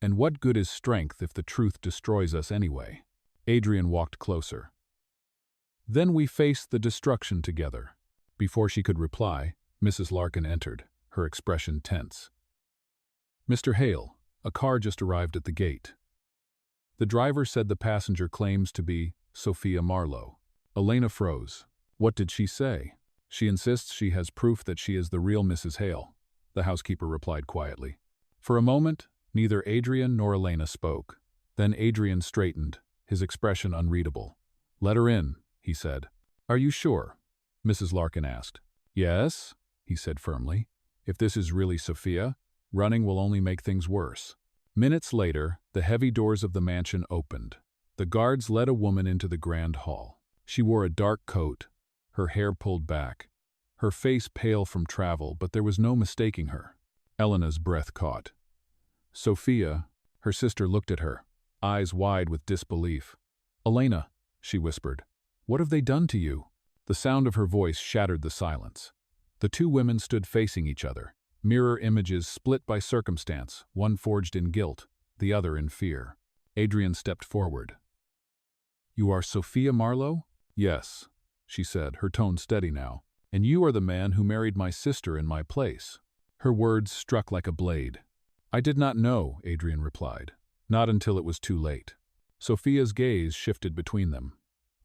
And what good is strength if the truth destroys us anyway? Adrian walked closer. Then we faced the destruction together." Before she could reply, Mrs. Larkin entered, her expression tense. "Mr. Hale, a car just arrived at the gate." The driver said the passenger claims to be Sophia Marlowe. Elena froze. What did she say? "She insists she has proof that she is the real Mrs. Hale," the housekeeper replied quietly. For a moment, neither Adrian nor Elena spoke. Then Adrian straightened, his expression unreadable. "Let her in," he said. "Are you sure?" Mrs. Larkin asked. "Yes," he said firmly. "If this is really Sophia, running will only make things worse." Minutes later, the heavy doors of the mansion opened. The guards led a woman into the grand hall. She wore a dark coat, her hair pulled back, her face pale from travel, but there was no mistaking her. Elena's breath caught. "Sophia," her sister looked at her, eyes wide with disbelief. "Elena," she whispered, "what have they done to you?" The sound of her voice shattered the silence. The two women stood facing each other, mirror images split by circumstance, one forged in guilt, the other in fear. Adrian stepped forward. "You are Sophia Marlowe?" "Yes," she said, her tone steady now. "And you are the man who married my sister in my place." Her words struck like a blade. "I did not know," Adrian replied. "Not until it was too late." Sophia's gaze shifted between them.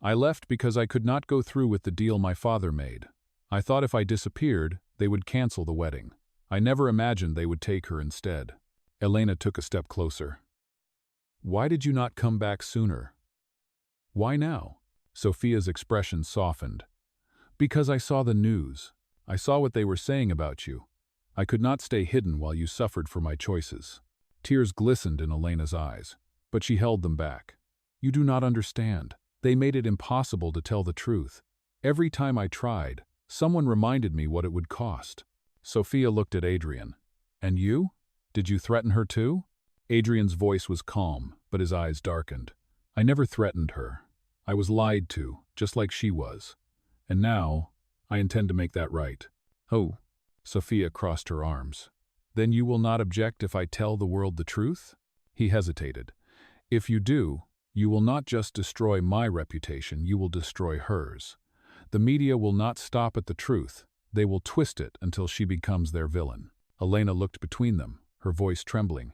"I left because I could not go through with the deal my father made. I thought if I disappeared, they would cancel the wedding. I never imagined they would take her instead." Elena took a step closer. "Why did you not come back sooner?" "Why now?" Sophia's expression softened. "Because I saw the news. I saw what they were saying about you. I could not stay hidden while you suffered for my choices." Tears glistened in Elena's eyes, but she held them back. "You do not understand. They made it impossible to tell the truth. Every time I tried, someone reminded me what it would cost." Sophia looked at Adrian. "And you? Did you threaten her too?" Adrian's voice was calm, but his eyes darkened. "I never threatened her. I was lied to, just like she was. And now, I intend to make that right." "Oh," Sophia crossed her arms. "Then you will not object if I tell the world the truth?" He hesitated. "If you do, you will not just destroy my reputation, you will destroy hers. The media will not stop at the truth. They will twist it until she becomes their villain." Elena looked between them, her voice trembling.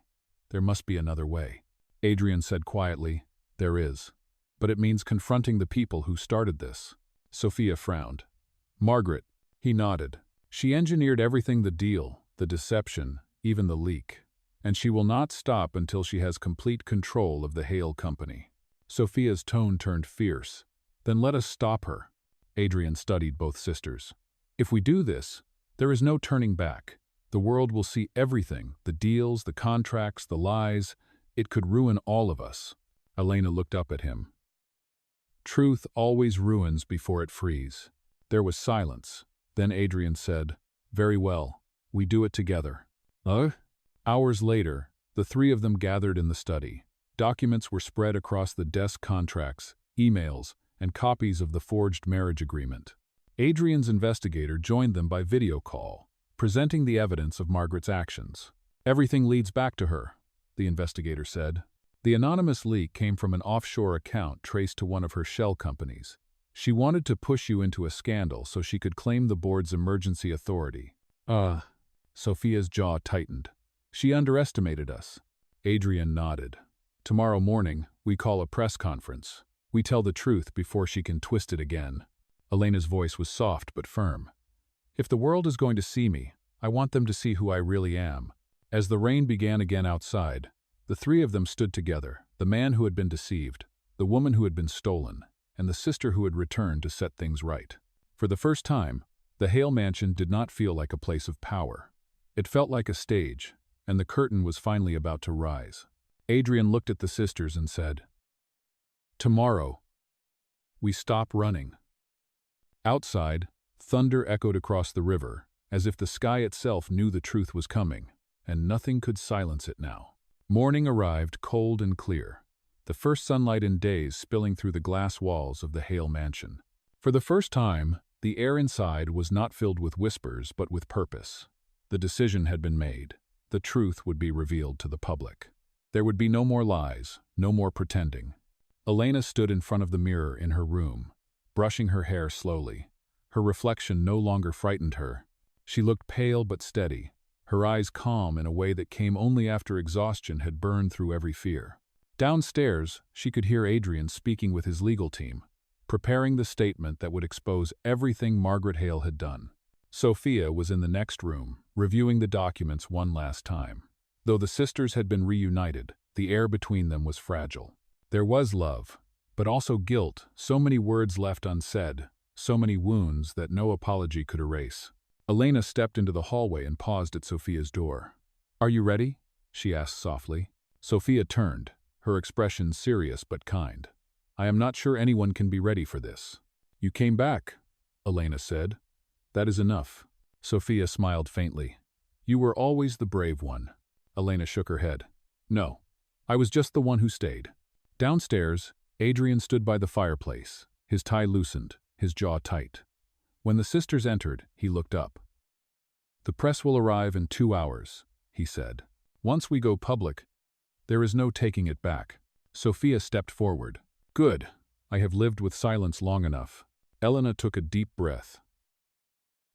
"There must be another way." Adrian said quietly, "There is. But it means confronting the people who started this." Sophia frowned. "Margaret," he nodded. "She engineered everything, the deal, the deception, even the leak. And she will not stop until she has complete control of the Hale company." Sophia's tone turned fierce. "Then let us stop her." Adrian studied both sisters. "If we do this, there is no turning back. The world will see everything, the deals, the contracts, the lies. It could ruin all of us." Elena looked up at him. "Truth always ruins before it frees." There was silence. Then Adrian said, "Very well, we do it together." Hours later, the three of them gathered in the study. Documents were spread across the desk, contracts, emails, and copies of the forged marriage agreement. Adrian's investigator joined them by video call, presenting the evidence of Margaret's actions. "Everything leads back to her," the investigator said. "The anonymous leak came from an offshore account traced to one of her shell companies. She wanted to push you into a scandal so she could claim the board's emergency authority." Sophia's jaw tightened. "She underestimated us." Adrian nodded. "Tomorrow morning, we call a press conference. We tell the truth before she can twist it again." Elena's voice was soft but firm. "If the world is going to see me, I want them to see who I really am." As the rain began again outside, the three of them stood together, the man who had been deceived, the woman who had been stolen, and the sister who had returned to set things right. For the first time, the Hale mansion did not feel like a place of power. It felt like a stage, and the curtain was finally about to rise. Adrian looked at the sisters and said, "Tomorrow, we stop running." Outside, thunder echoed across the river, as if the sky itself knew the truth was coming, and nothing could silence it now. Morning arrived cold and clear, the first sunlight in days spilling through the glass walls of the Hale mansion. For the first time, the air inside was not filled with whispers but with purpose. The decision had been made. The truth would be revealed to the public. There would be no more lies, no more pretending. Elena stood in front of the mirror in her room, brushing her hair slowly. Her reflection no longer frightened her. She looked pale but steady, her eyes calm in a way that came only after exhaustion had burned through every fear. Downstairs, she could hear Adrian speaking with his legal team, preparing the statement that would expose everything Margaret Hale had done. Sophia was in the next room, reviewing the documents one last time. Though the sisters had been reunited, the air between them was fragile. There was love, but also guilt, so many words left unsaid, so many wounds that no apology could erase. Elena stepped into the hallway and paused at Sophia's door. "Are you ready?" she asked softly. Sophia turned, her expression serious but kind. "I am not sure anyone can be ready for this." "You came back," Elena said. "That is enough." Sophia smiled faintly. "You were always the brave one." Elena shook her head. "No, I was just the one who stayed." Downstairs, Adrian stood by the fireplace, his tie loosened, his jaw tight. When the sisters entered, he looked up. "The press will arrive in 2 hours," he said. "Once we go public, there is no taking it back." Sophia stepped forward. "Good. I have lived with silence long enough." Elena took a deep breath.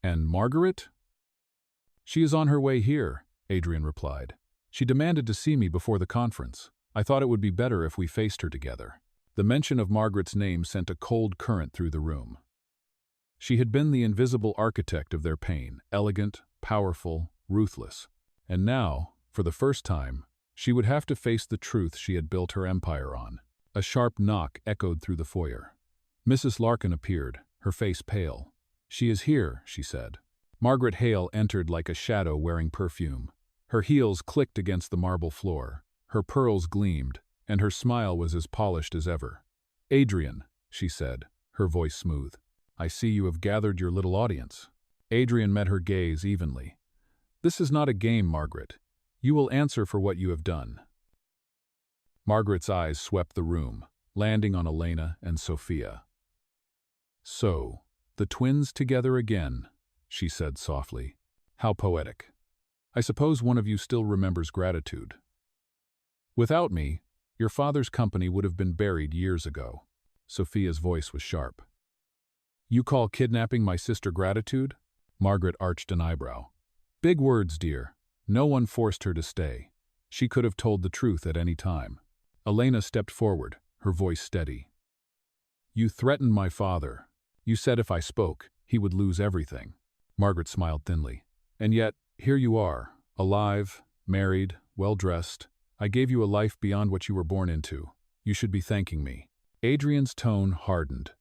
"And Margaret?" "She is on her way here," Adrian replied. "She demanded to see me before the conference. I thought it would be better if we faced her together." The mention of Margaret's name sent a cold current through the room. She had been the invisible architect of their pain, elegant, powerful, ruthless. And now, for the first time, she would have to face the truth she had built her empire on. A sharp knock echoed through the foyer. Mrs. Larkin appeared, her face pale. "She is here," she said. Margaret Hale entered like a shadow wearing perfume. Her heels clicked against the marble floor, her pearls gleamed, and her smile was as polished as ever. "Adrian," she said, her voice smooth. "I see you have gathered your little audience." Adrian met her gaze evenly. "This is not a game, Margaret. You will answer for what you have done." Margaret's eyes swept the room, landing on Elena and Sophia. "So, the twins together again," she said softly. "How poetic. I suppose one of you still remembers gratitude. Without me, your father's company would have been buried years ago." Sophia's voice was sharp. "You call kidnapping my sister gratitude?" Margaret arched an eyebrow. "Big words, dear. No one forced her to stay. She could have told the truth at any time." Elena stepped forward, her voice steady. "You threatened my father. You said if I spoke, he would lose everything." Margaret smiled thinly. "And yet, here you are, alive, married, well-dressed. I gave you a life beyond what you were born into. You should be thanking me." Adrian's tone hardened.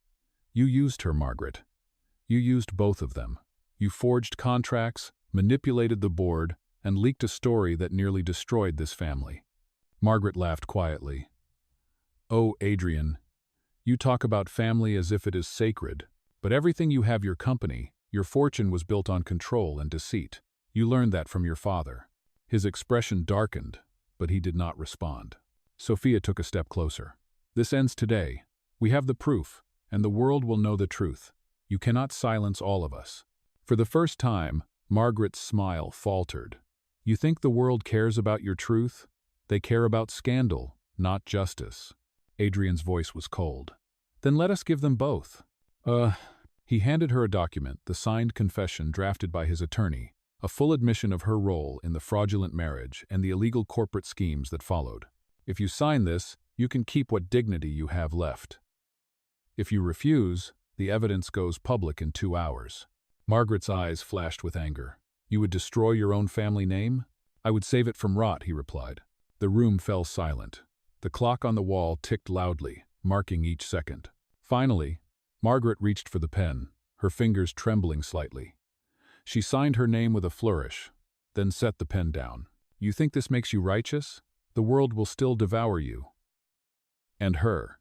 "You used her, Margaret. You used both of them. You forged contracts, manipulated the board, and leaked a story that nearly destroyed this family." Margaret laughed quietly. "Oh, Adrian, you talk about family as if it is sacred, but everything you have, your company, your fortune was built on control and deceit. You learned that from your father." His expression darkened, but he did not respond. Sophia took a step closer. "This ends today. We have the proof, and the world will know the truth. You cannot silence all of us." For the first time, Margaret's smile faltered. "You think the world cares about your truth? They care about scandal, not justice." Adrian's voice was cold. "Then let us give them both." He handed her a document, the signed confession drafted by his attorney, a full admission of her role in the fraudulent marriage and the illegal corporate schemes that followed. "If you sign this, you can keep what dignity you have left. If you refuse, the evidence goes public in 2 hours." Margaret's eyes flashed with anger. "You would destroy your own family name?" "I would save it from rot," he replied. The room fell silent. The clock on the wall ticked loudly, marking each second. Finally, Margaret reached for the pen, her fingers trembling slightly. She signed her name with a flourish, then set the pen down. "You think this makes you righteous? The world will still devour you." "And her."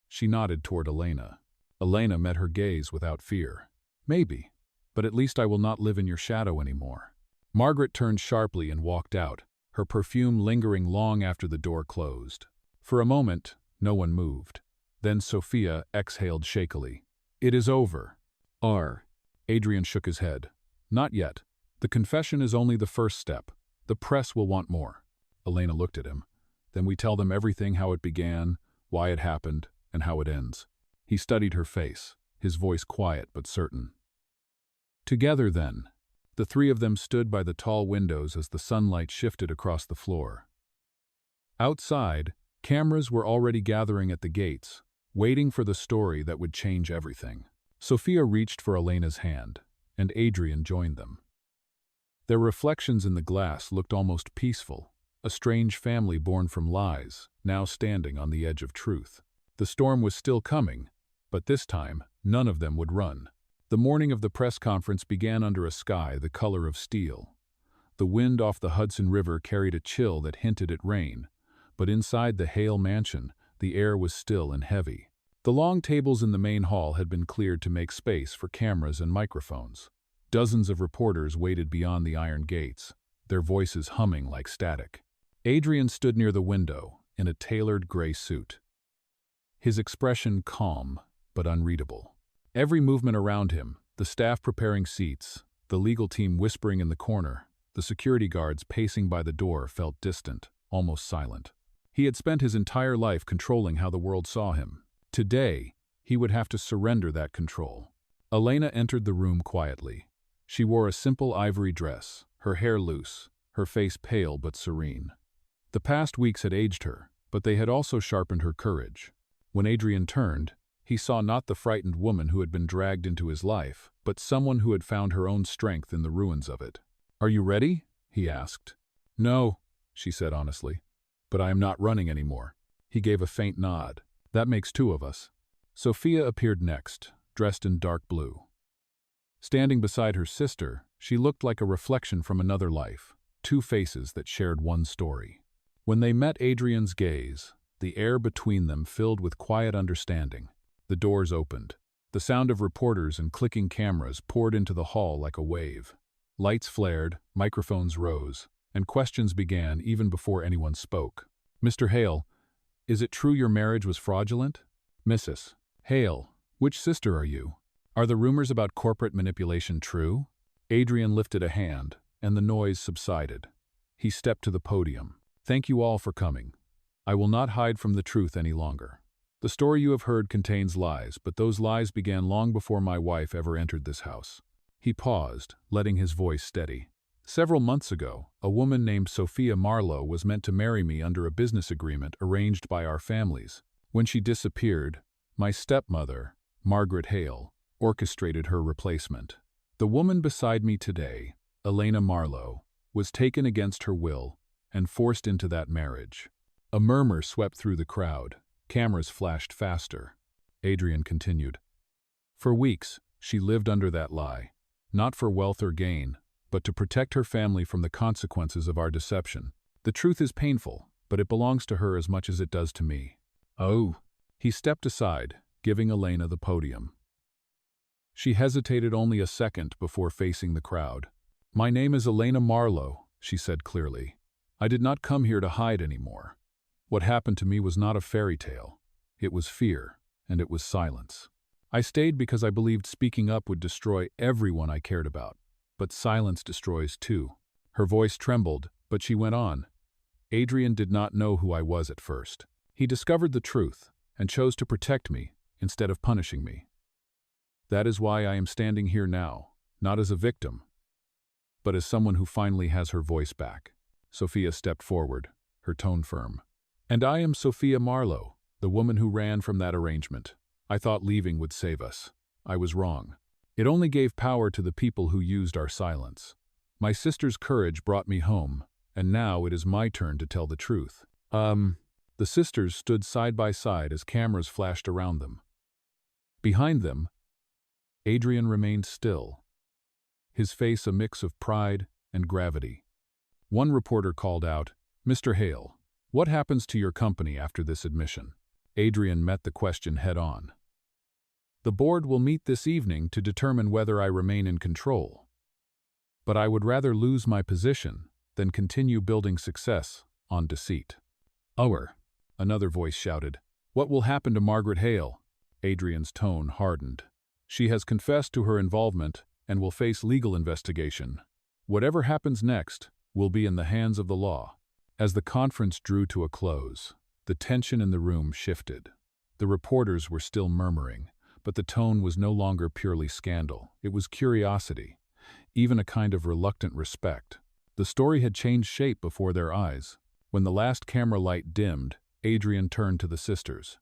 She nodded toward Elena. Elena met her gaze without fear. "Maybe, but at least I will not live in your shadow anymore." Margaret turned sharply and walked out, her perfume lingering long after the door closed. For a moment, no one moved. Then Sophia exhaled shakily. "It is over." Adrian shook his head. "Not yet. The confession is only the first step. The press will want more." Elena looked at him. "Then we tell them everything, how it began, why it happened, and how it ends." He studied her face, his voice quiet but certain. Together then, the three of them stood by the tall windows as the sunlight shifted across the floor. Outside, cameras were already gathering at the gates, waiting for the story that would change everything. Sophia reached for Elena's hand, and Adrian joined them. Their reflections in the glass looked almost peaceful, a strange family born from lies, now standing on the edge of truth. The storm was still coming, but this time, none of them would run. The morning of the press conference began under a sky the color of steel. The wind off the Hudson River carried a chill that hinted at rain, but inside the Hale mansion, the air was still and heavy. The long tables in the main hall had been cleared to make space for cameras and microphones. Dozens of reporters waited beyond the iron gates, their voices humming like static. Adrian stood near the window, in a tailored gray suit. His expression calm, but unreadable. Every movement around him, the staff preparing seats, the legal team whispering in the corner, the security guards pacing by the door felt distant, almost silent. He had spent his entire life controlling how the world saw him. Today, he would have to surrender that control. Elena entered the room quietly. She wore a simple ivory dress, her hair loose, her face pale but serene. The past weeks had aged her, but they had also sharpened her courage. When Adrian turned, he saw not the frightened woman who had been dragged into his life, but someone who had found her own strength in the ruins of it. "Are you ready?" he asked. "No," she said honestly, "but I am not running anymore." He gave a faint nod. "That makes two of us." Sophia appeared next, dressed in dark blue. Standing beside her sister, she looked like a reflection from another life, two faces that shared one story. When they met Adrian's gaze, the air between them filled with quiet understanding. The doors opened. The sound of reporters and clicking cameras poured into the hall like a wave. Lights flared, microphones rose, and questions began even before anyone spoke. "Mr. Hale, is it true your marriage was fraudulent?" "Mrs. Hale, which sister are you? Are the rumors about corporate manipulation true?" Adrian lifted a hand, and the noise subsided. He stepped to the podium. "Thank you all for coming. I will not hide from the truth any longer. The story you have heard contains lies, but those lies began long before my wife ever entered this house." He paused, letting his voice steady. "Several months ago, a woman named Sophia Marlowe was meant to marry me under a business agreement arranged by our families. When she disappeared, my stepmother, Margaret Hale, orchestrated her replacement. The woman beside me today, Elena Marlowe, was taken against her will and forced into that marriage." A murmur swept through the crowd. Cameras flashed faster. Adrian continued. "For weeks, she lived under that lie, not for wealth or gain, but to protect her family from the consequences of our deception. The truth is painful, but it belongs to her as much as it does to me." "Oh." He stepped aside, giving Elena the podium. She hesitated only a second before facing the crowd. "My name is Elena Marlowe," she said clearly. "I did not come here to hide anymore. What happened to me was not a fairy tale. It was fear, and it was silence. I stayed because I believed speaking up would destroy everyone I cared about. But silence destroys too." Her voice trembled, but she went on. "Adrian did not know who I was at first. He discovered the truth and chose to protect me instead of punishing me. That is why I am standing here now, not as a victim, but as someone who finally has her voice back." Sophia stepped forward, her tone firm. "And I am Sophia Marlowe, the woman who ran from that arrangement. I thought leaving would save us. I was wrong. It only gave power to the people who used our silence. My sister's courage brought me home, and now it is my turn to tell the truth." The sisters stood side by side as cameras flashed around them. Behind them, Adrian remained still, his face a mix of pride and gravity. One reporter called out, "Mr. Hale, what happens to your company after this admission?" Adrian met the question head-on. "The board will meet this evening to determine whether I remain in control. But I would rather lose my position than continue building success on deceit." "Our," another voice shouted. "What will happen to Margaret Hale?" Adrian's tone hardened. "She has confessed to her involvement and will face legal investigation. Whatever happens next will be in the hands of the law." As the conference drew to a close, the tension in the room shifted. The reporters were still murmuring, but the tone was no longer purely scandal. It was curiosity, even a kind of reluctant respect. The story had changed shape before their eyes. When the last camera light dimmed, Adrian turned to the sisters.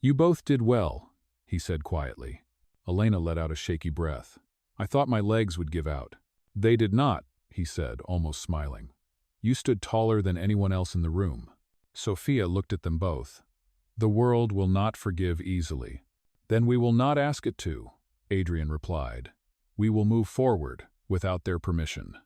"You both did well," he said quietly. Elena let out a shaky breath. "I thought my legs would give out." "They did not," he said, almost smiling. "You stood taller than anyone else in the room." Sophia looked at them both. "The world will not forgive easily." "Then we will not ask it to," Adrian replied. "We will move forward without their permission."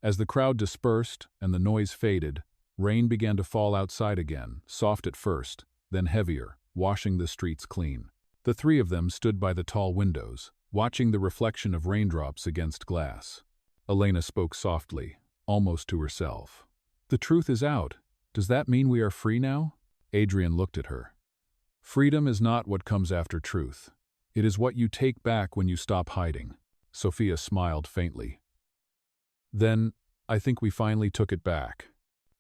As the crowd dispersed and the noise faded, rain began to fall outside again, soft at first, then heavier, washing the streets clean. The three of them stood by the tall windows, watching the reflection of raindrops against glass. Elena spoke softly, almost to herself. "The truth is out. Does that mean we are free now?" Adrian looked at her. "Freedom is not what comes after truth. It is what you take back when you stop hiding." Sophia smiled faintly. "Then, I think we finally took it back."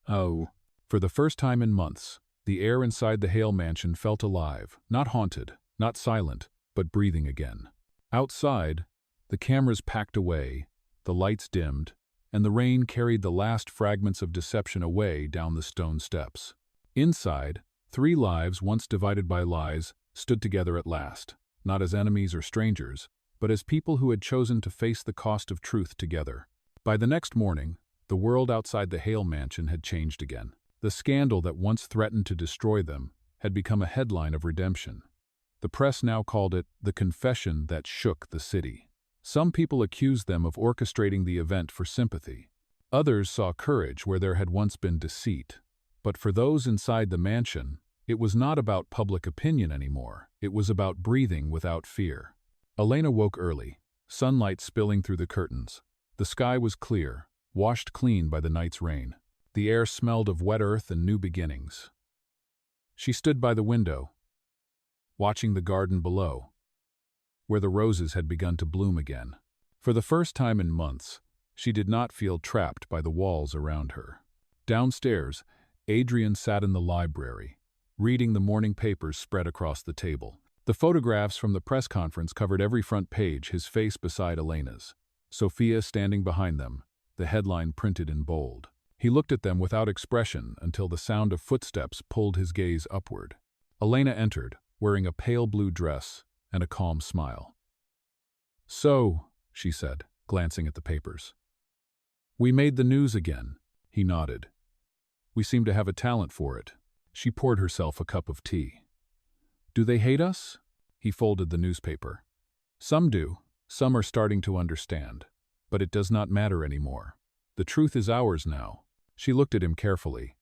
Oh. For the first time in months, the air inside the Hale mansion felt alive, not haunted, not silent, but breathing again. Outside, the cameras packed away, the lights dimmed, and the rain carried the last fragments of deception away down the stone steps. Inside, three lives, once divided by lies, stood together at last, not as enemies or strangers, but as people who had chosen to face the cost of truth together. By the next morning, the world outside the Hale mansion had changed again. The scandal that once threatened to destroy them had become a headline of redemption. The press now called it the confession that shook the city. Some people accused them of orchestrating the event for sympathy. Others saw courage where there had once been deceit. But for those inside the mansion, it was not about public opinion anymore. It was about breathing without fear. Elena woke early, sunlight spilling through the curtains. The sky was clear, washed clean by the night's rain. The air smelled of wet earth and new beginnings. She stood by the window, watching the garden below, where the roses had begun to bloom again. For the first time in months, she did not feel trapped by the walls around her. Downstairs, Adrian sat in the library, reading the morning papers spread across the table. The photographs from the press conference covered every front page, his face beside Elena's. Sophia standing behind them, the headline printed in bold. He looked at them without expression until the sound of footsteps pulled his gaze upward. Elena entered, wearing a pale blue dress and a calm smile. "So," she said, glancing at the papers. "We made the news again." He nodded. "We seem to have a talent for it." She poured herself a cup of tea. "Do they hate us?" He folded the newspaper. "Some do. Some are starting to understand. But it does not matter anymore. The truth is ours now." She looked at him carefully.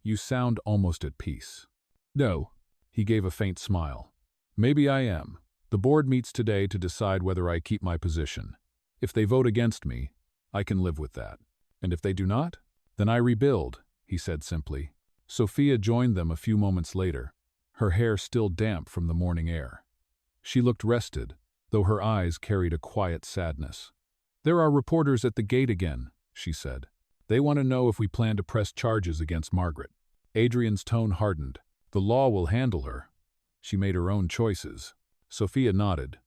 "You sound almost at peace." "No." He gave a faint smile. "Maybe I am. The board meets today to decide whether I keep my position. If they vote against me, I can live with that. And if they do not, then I rebuild," he said simply. Sophia joined them a few moments later, her hair still damp from the morning air. She looked rested, though her eyes carried a quiet sadness. "There are reporters at the gate again," she said. "They want to know if we plan to press charges against Margaret." Adrian's tone hardened. "The law will handle her. She made her own choices." Sophia nodded.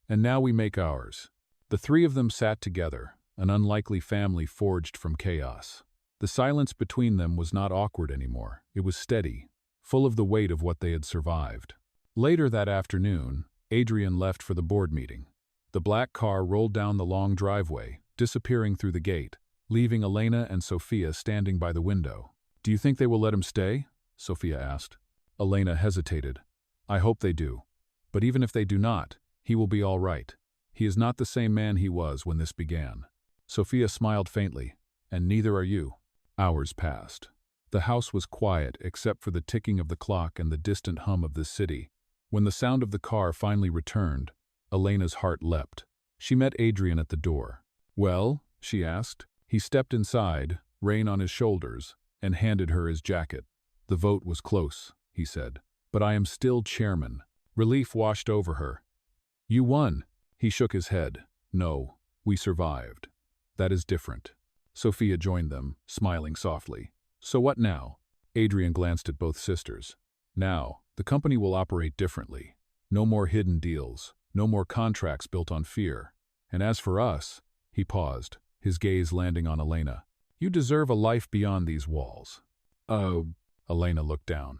"And now we make ours." The three of them sat together, an unlikely family forged from chaos. The silence between them was not awkward anymore. It was steady, full of the weight of what they had survived. Later that afternoon, Adrian left for the board meeting. The black car rolled down the long driveway, disappearing through the gate, leaving Elena and Sophia standing by the window. "Do you think they will let him stay?" Sophia asked. Elena hesitated. "I hope they do. But even if they do not, he will be all right. He is not the same man he was when this began." Sophia smiled faintly. "And neither are you." Hours passed. The house was quiet except for the ticking of the clock and the distant hum of the city. When the sound of the car finally returned, Elena's heart leapt. She met Adrian at the door. "Well?" she asked. He stepped inside, rein on his shoulders, and handed her his jacket. "The vote was close," he said, "but I am still chairman." Relief washed over her. "You won." He shook his head. "No, we survived. That is different." Sophia joined them, smiling softly. "So what now?" Adrian glanced at both sisters. Now, the company will operate differently. No more hidden deals, no more contracts built on fear. And as for us, he paused, his gaze landing on Elena. You deserve a life beyond these walls. Oh, Elena looked down.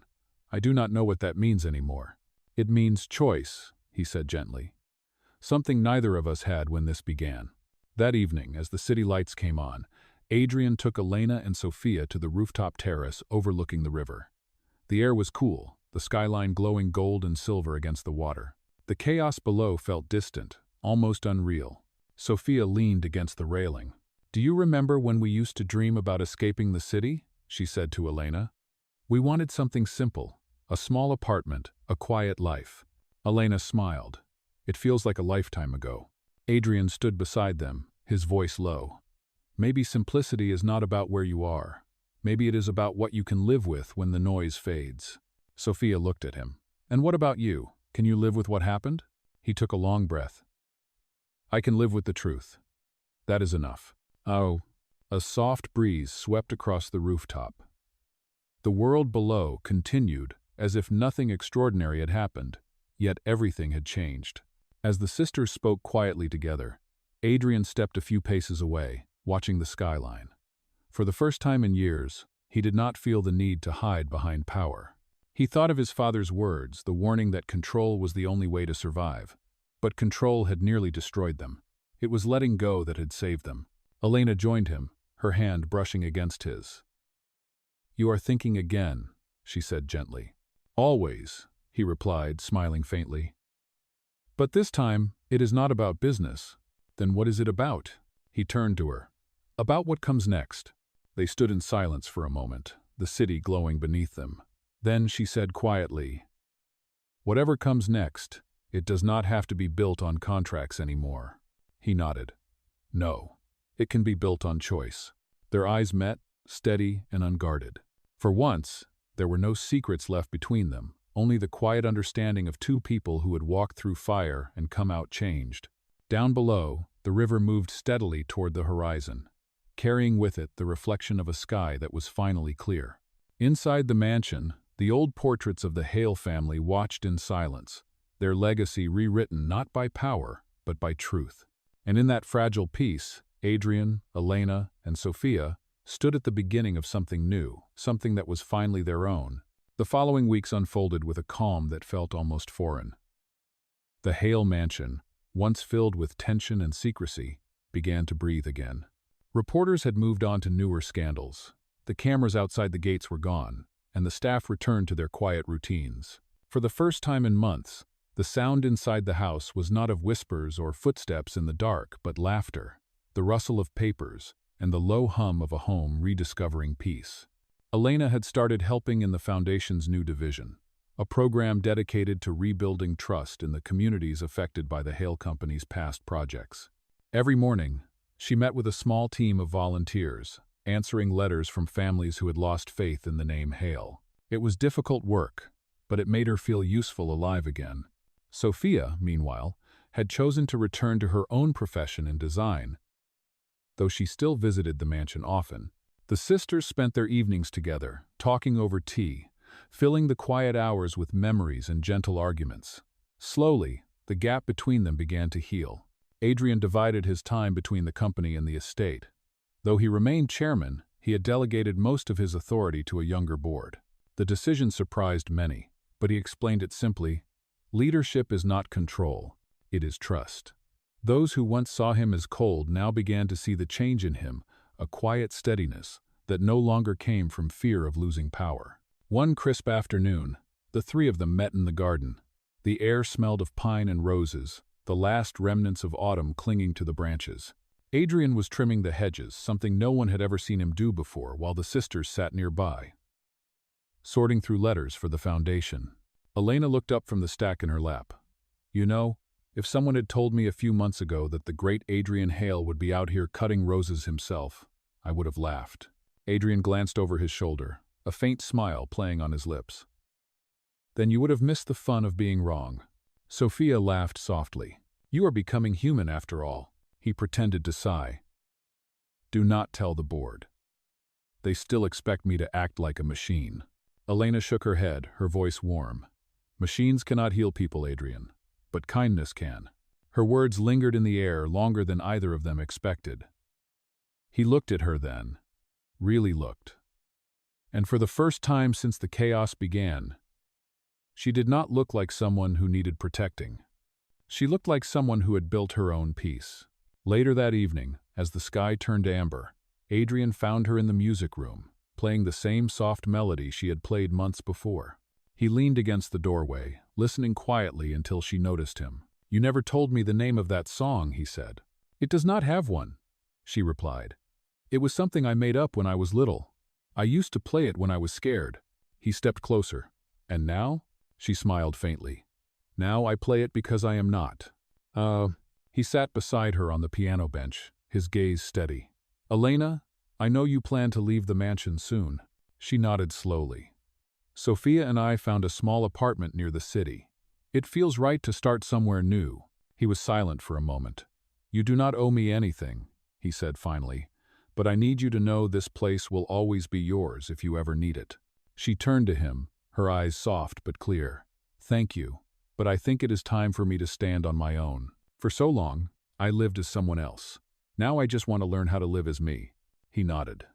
I do not know what that means anymore. It means choice, he said gently. Something neither of us had when this began. That evening, as the city lights came on, Adrian took Elena and Sophia to the rooftop terrace overlooking the river. The air was cool, the skyline glowing gold and silver against the water. The chaos below felt distant, almost unreal. Sophia leaned against the railing. Do you remember when we used to dream about escaping the city? She said to Elena. We wanted something simple, a small apartment, a quiet life. Elena smiled. It feels like a lifetime ago. Adrian stood beside them, his voice low. Maybe simplicity is not about where you are. Maybe it is about what you can live with when the noise fades. Sophia looked at him. And what about you? Can you live with what happened? He took a long breath. I can live with the truth. That is enough. Oh. A soft breeze swept across the rooftop. The world below continued as if nothing extraordinary had happened, yet everything had changed. As the sisters spoke quietly together, Adrian stepped a few paces away, watching the skyline. For the first time in years, he did not feel the need to hide behind power. He thought of his father's words, the warning that control was the only way to survive. But control had nearly destroyed them. It was letting go that had saved them. Elena joined him, her hand brushing against his. You are thinking again, she said gently. Always, he replied, smiling faintly. But this time, it is not about business. Then what is it about? He turned to her. About what comes next. They stood in silence for a moment, the city glowing beneath them. Then she said quietly, whatever comes next, it does not have to be built on contracts anymore. He nodded. No, it can be built on choice. Their eyes met, steady and unguarded. For once, there were no secrets left between them, only the quiet understanding of two people who had walked through fire and come out changed. Down below, the river moved steadily toward the horizon, carrying with it the reflection of a sky that was finally clear. Inside the mansion, the old portraits of the Hale family watched in silence, their legacy rewritten not by power, but by truth. And in that fragile peace, Adrian, Elena, and Sophia stood at the beginning of something new, something that was finally their own. The following weeks unfolded with a calm that felt almost foreign. The Hale mansion, once filled with tension and secrecy, began to breathe again. Reporters had moved on to newer scandals. The cameras outside the gates were gone, and the staff returned to their quiet routines. For the first time in months, the sound inside the house was not of whispers or footsteps in the dark, but laughter, the rustle of papers, and the low hum of a home rediscovering peace. Elena had started helping in the Foundation's new division, a program dedicated to rebuilding trust in the communities affected by the Hale Company's past projects. Every morning, she met with a small team of volunteers, answering letters from families who had lost faith in the name Hale. It was difficult work, but it made her feel useful, alive again. Sophia, meanwhile, had chosen to return to her own profession in design. Though she still visited the mansion often, the sisters spent their evenings together, talking over tea, filling the quiet hours with memories and gentle arguments. Slowly, the gap between them began to heal. Adrian divided his time between the company and the estate. Though he remained chairman, he had delegated most of his authority to a younger board. The decision surprised many, but he explained it simply. Leadership is not control, it is trust. Those who once saw him as cold now began to see the change in him, a quiet steadiness that no longer came from fear of losing power. One crisp afternoon, the three of them met in the garden. The air smelled of pine and roses, the last remnants of autumn clinging to the branches. Adrian was trimming the hedges, something no one had ever seen him do before, while the sisters sat nearby, sorting through letters for the Foundation. Elena looked up from the stack in her lap. You know, if someone had told me a few months ago that the great Adrian Hale would be out here cutting roses himself, I would have laughed. Adrian glanced over his shoulder, a faint smile playing on his lips. Then you would have missed the fun of being wrong. Sophia laughed softly. You are becoming human after all. He pretended to sigh. Do not tell the board. They still expect me to act like a machine. Elena shook her head, her voice warm. Machines cannot heal people, Adrian, but kindness can. Her words lingered in the air longer than either of them expected. He looked at her then, really looked. And for the first time since the chaos began, she did not look like someone who needed protecting. She looked like someone who had built her own peace. Later that evening, as the sky turned amber, Adrian found her in the music room, playing the same soft melody she had played months before. He leaned against the doorway, listening quietly until she noticed him. "You never told me the name of that song," he said. "It does not have one," she replied. "It was something I made up when I was little. I used to play it when I was scared." He stepped closer. "And now?" She smiled faintly. "Now I play it because I am not." He sat beside her on the piano bench, his gaze steady. "Elena, I know you plan to leave the mansion soon." She nodded slowly. "Sophia and I found a small apartment near the city. It feels right to start somewhere new." He was silent for a moment. "You do not owe me anything," he said finally, "but I need you to know this place will always be yours if you ever need it." She turned to him, her eyes soft but clear. "Thank you, but I think it is time for me to stand on my own. For so long, I lived as someone else. Now I just want to learn how to live as me." He nodded.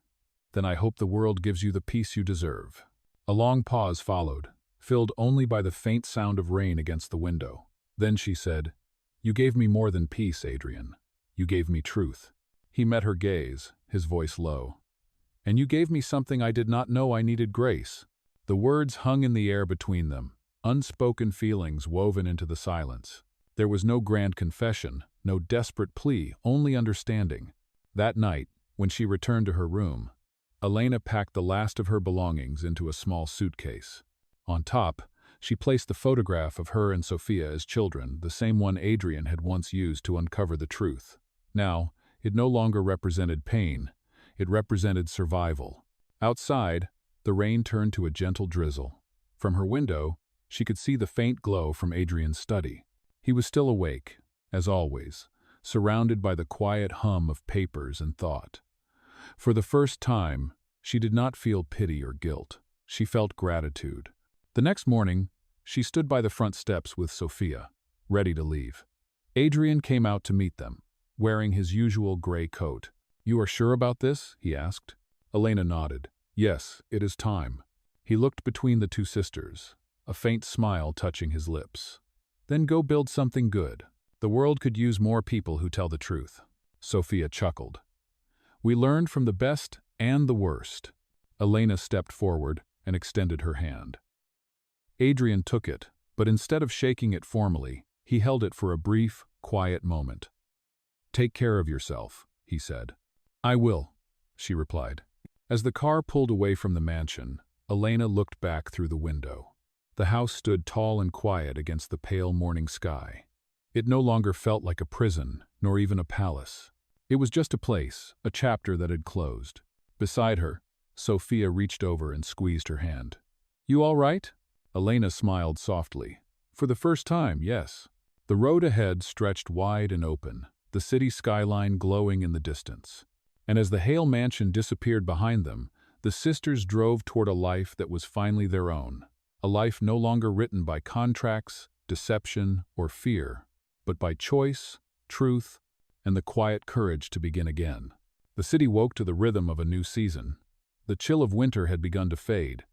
"Then I hope the world gives you the peace you deserve." A long pause followed, filled only by the faint sound of rain against the window. Then she said, "You gave me more than peace, Adrian. You gave me truth." He met her gaze, his voice low. "And you gave me something I did not know I needed, grace." The words hung in the air between them, unspoken feelings woven into the silence. There was no grand confession, no desperate plea, only understanding. That night, when she returned to her room, Elena packed the last of her belongings into a small suitcase. On top, she placed the photograph of her and Sophia as children, the same one Adrian had once used to uncover the truth. Now, it no longer represented pain, it represented survival. Outside, the rain turned to a gentle drizzle. From her window, she could see the faint glow from Adrian's study. He was still awake, as always, surrounded by the quiet hum of papers and thought. For the first time, she did not feel pity or guilt. She felt gratitude. The next morning, she stood by the front steps with Sophia, ready to leave. Adrian came out to meet them, wearing his usual gray coat. "You are sure about this?" he asked. Elena nodded. "Yes, it is time." He looked between the two sisters, a faint smile touching his lips. "Then go build something good. The world could use more people who tell the truth." Sophia chuckled. "We learned from the best and the worst." Elena stepped forward and extended her hand. Adrian took it, but instead of shaking it formally, he held it for a brief, quiet moment. "Take care of yourself," he said. "I will," she replied. As the car pulled away from the mansion, Elena looked back through the window. The house stood tall and quiet against the pale morning sky. It no longer felt like a prison, nor even a palace. It was just a place, a chapter that had closed. Beside her, Sophia reached over and squeezed her hand. "You all right?" Elena smiled softly. "For the first time, yes." The road ahead stretched wide and open, the city skyline glowing in the distance. And as the Hale mansion disappeared behind them, the sisters drove toward a life that was finally their own. A life no longer written by contracts, deception, or fear, but by choice, truth, and the quiet courage to begin again. The city woke to the rhythm of a new season. The chill of winter had begun to fade,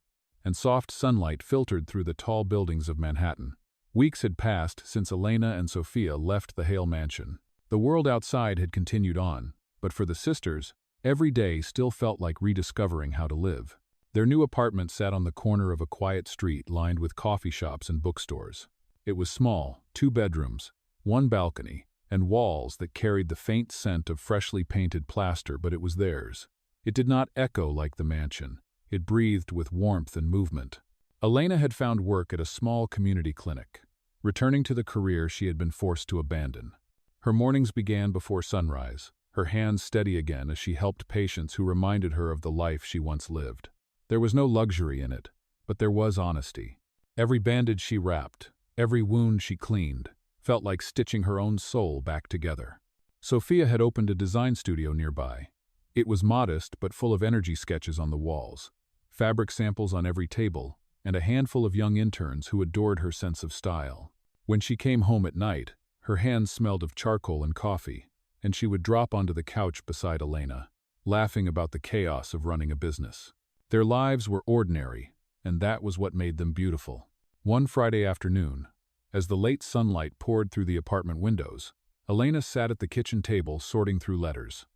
and soft sunlight filtered through the tall buildings of Manhattan. Weeks had passed since Elena and Sophia left the Hale mansion. The world outside had continued on, but for the sisters, every day still felt like rediscovering how to live. Their new apartment sat on the corner of a quiet street lined with coffee shops and bookstores. It was small, 2 bedrooms, 1 balcony, and walls that carried the faint scent of freshly painted plaster, but it was theirs. It did not echo like the mansion. It breathed with warmth and movement. Elena had found work at a small community clinic, returning to the career she had been forced to abandon. Her mornings began before sunrise, her hands steady again as she helped patients who reminded her of the life she once lived. There was no luxury in it, but there was honesty. Every bandage she wrapped, every wound she cleaned, felt like stitching her own soul back together. Sophia had opened a design studio nearby. It was modest but full of energy sketches on the walls, fabric samples on every table, and a handful of young interns who adored her sense of style. When she came home at night, her hands smelled of charcoal and coffee, and she would drop onto the couch beside Elena, laughing about the chaos of running a business. Their lives were ordinary, and that was what made them beautiful. One Friday afternoon, as the late sunlight poured through the apartment windows, Elena sat at the kitchen table sorting through letters.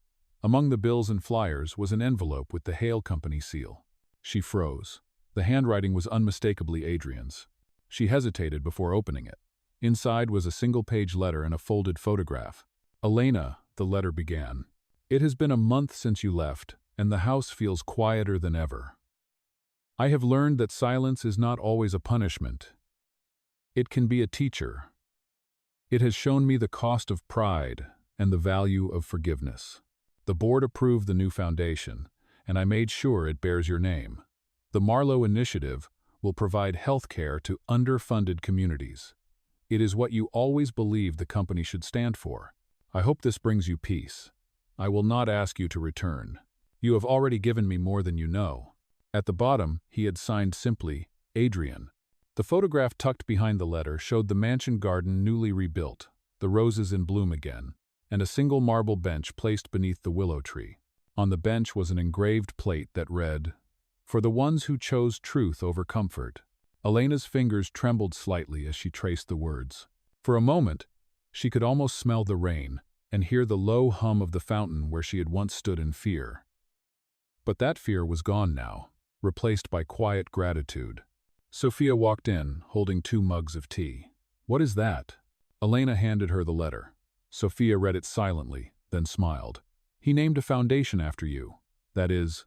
Among the bills and flyers was an envelope with the Hale Company seal. She froze. The handwriting was unmistakably Adrian's. She hesitated before opening it. Inside was a single-page letter and a folded photograph. "Elena," the letter began, "it has been a month since you left, and the house feels quieter than ever. I have learned that silence is not always a punishment. It can be a teacher. It has shown me the cost of pride and the value of forgiveness. The board approved the new foundation, and I made sure it bears your name. The Marlowe Initiative will provide health care to underfunded communities. It is what you always believed the company should stand for. I hope this brings you peace. I will not ask you to return. You have already given me more than you know." At the bottom, he had signed simply, "Adrian." The photograph tucked behind the letter showed the mansion garden newly rebuilt, the roses in bloom again, and a single marble bench placed beneath the willow tree. On the bench was an engraved plate that read, "For the ones who chose truth over comfort." Elena's fingers trembled slightly as she traced the words. For a moment, she could almost smell the rain and hear the low hum of the fountain where she had once stood in fear. But that fear was gone now, replaced by quiet gratitude. Sophia walked in, holding 2 mugs of tea. "What is that?" Elena handed her the letter. Sophia read it silently, then smiled. "He named a foundation after you. That is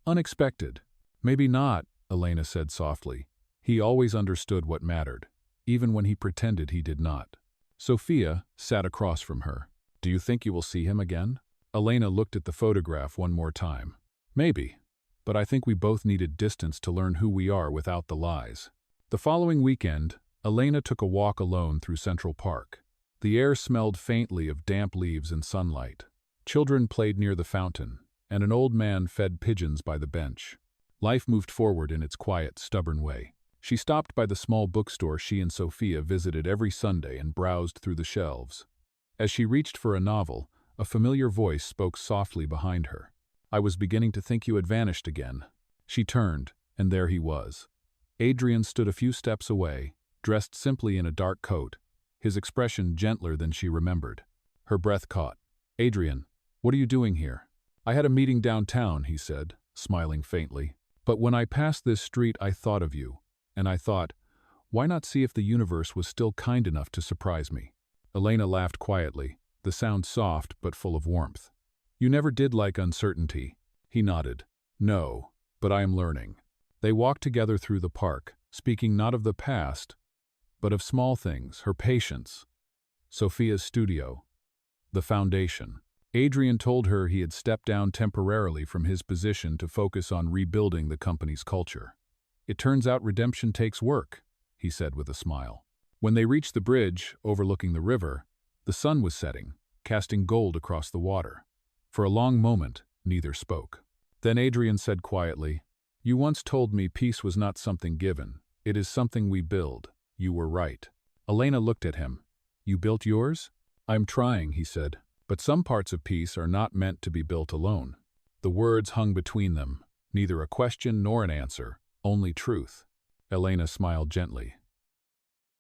unexpected." "Maybe not," Elena said softly. "He always understood what mattered, even when he pretended he did not." Sophia sat across from her. "Do you think you will see him again?" Elena looked at the photograph one more time. "Maybe, but I think we both needed distance to learn who we are without the lies." The following weekend, Elena took a walk alone through Central Park. The air smelled faintly of damp leaves and sunlight. Children played near the fountain, and an old man fed pigeons by the bench. Life moved forward in its quiet, stubborn way. She stopped by the small bookstore she and Sophia visited every Sunday and browsed through the shelves. As she reached for a novel, a familiar voice spoke softly behind her. "I was beginning to think you had vanished again." She turned, and there he was. Adrian stood a few steps away, dressed simply in a dark coat, his expression gentler than she remembered. Her breath caught. "Adrian, what are you doing here?" "I had a meeting downtown," he said, smiling faintly. "But when I passed this street I thought of you, and I thought, why not see if the universe was still kind enough to surprise me?" Elena laughed quietly, the sound soft but full of warmth. "You never did like uncertainty." He nodded. "No, but I am learning." They walked together through the park, speaking not of the past, but of small things, her patience, Sophia's studio, the foundation. Adrian told her he had stepped down temporarily from his position to focus on rebuilding the company's culture. "It turns out redemption takes work," he said with a smile. When they reached the bridge overlooking the river, the sun was setting, casting gold across the water. For a long moment, neither spoke. Then Adrian said quietly, "You once told me peace was not something given. It is something we build. You were right." Elena looked at him. "You built yours?" "I'm trying," he said. "But some parts of peace are not meant to be built alone." The words hung between them, neither a question nor an answer, only truth. Elena smiled gently.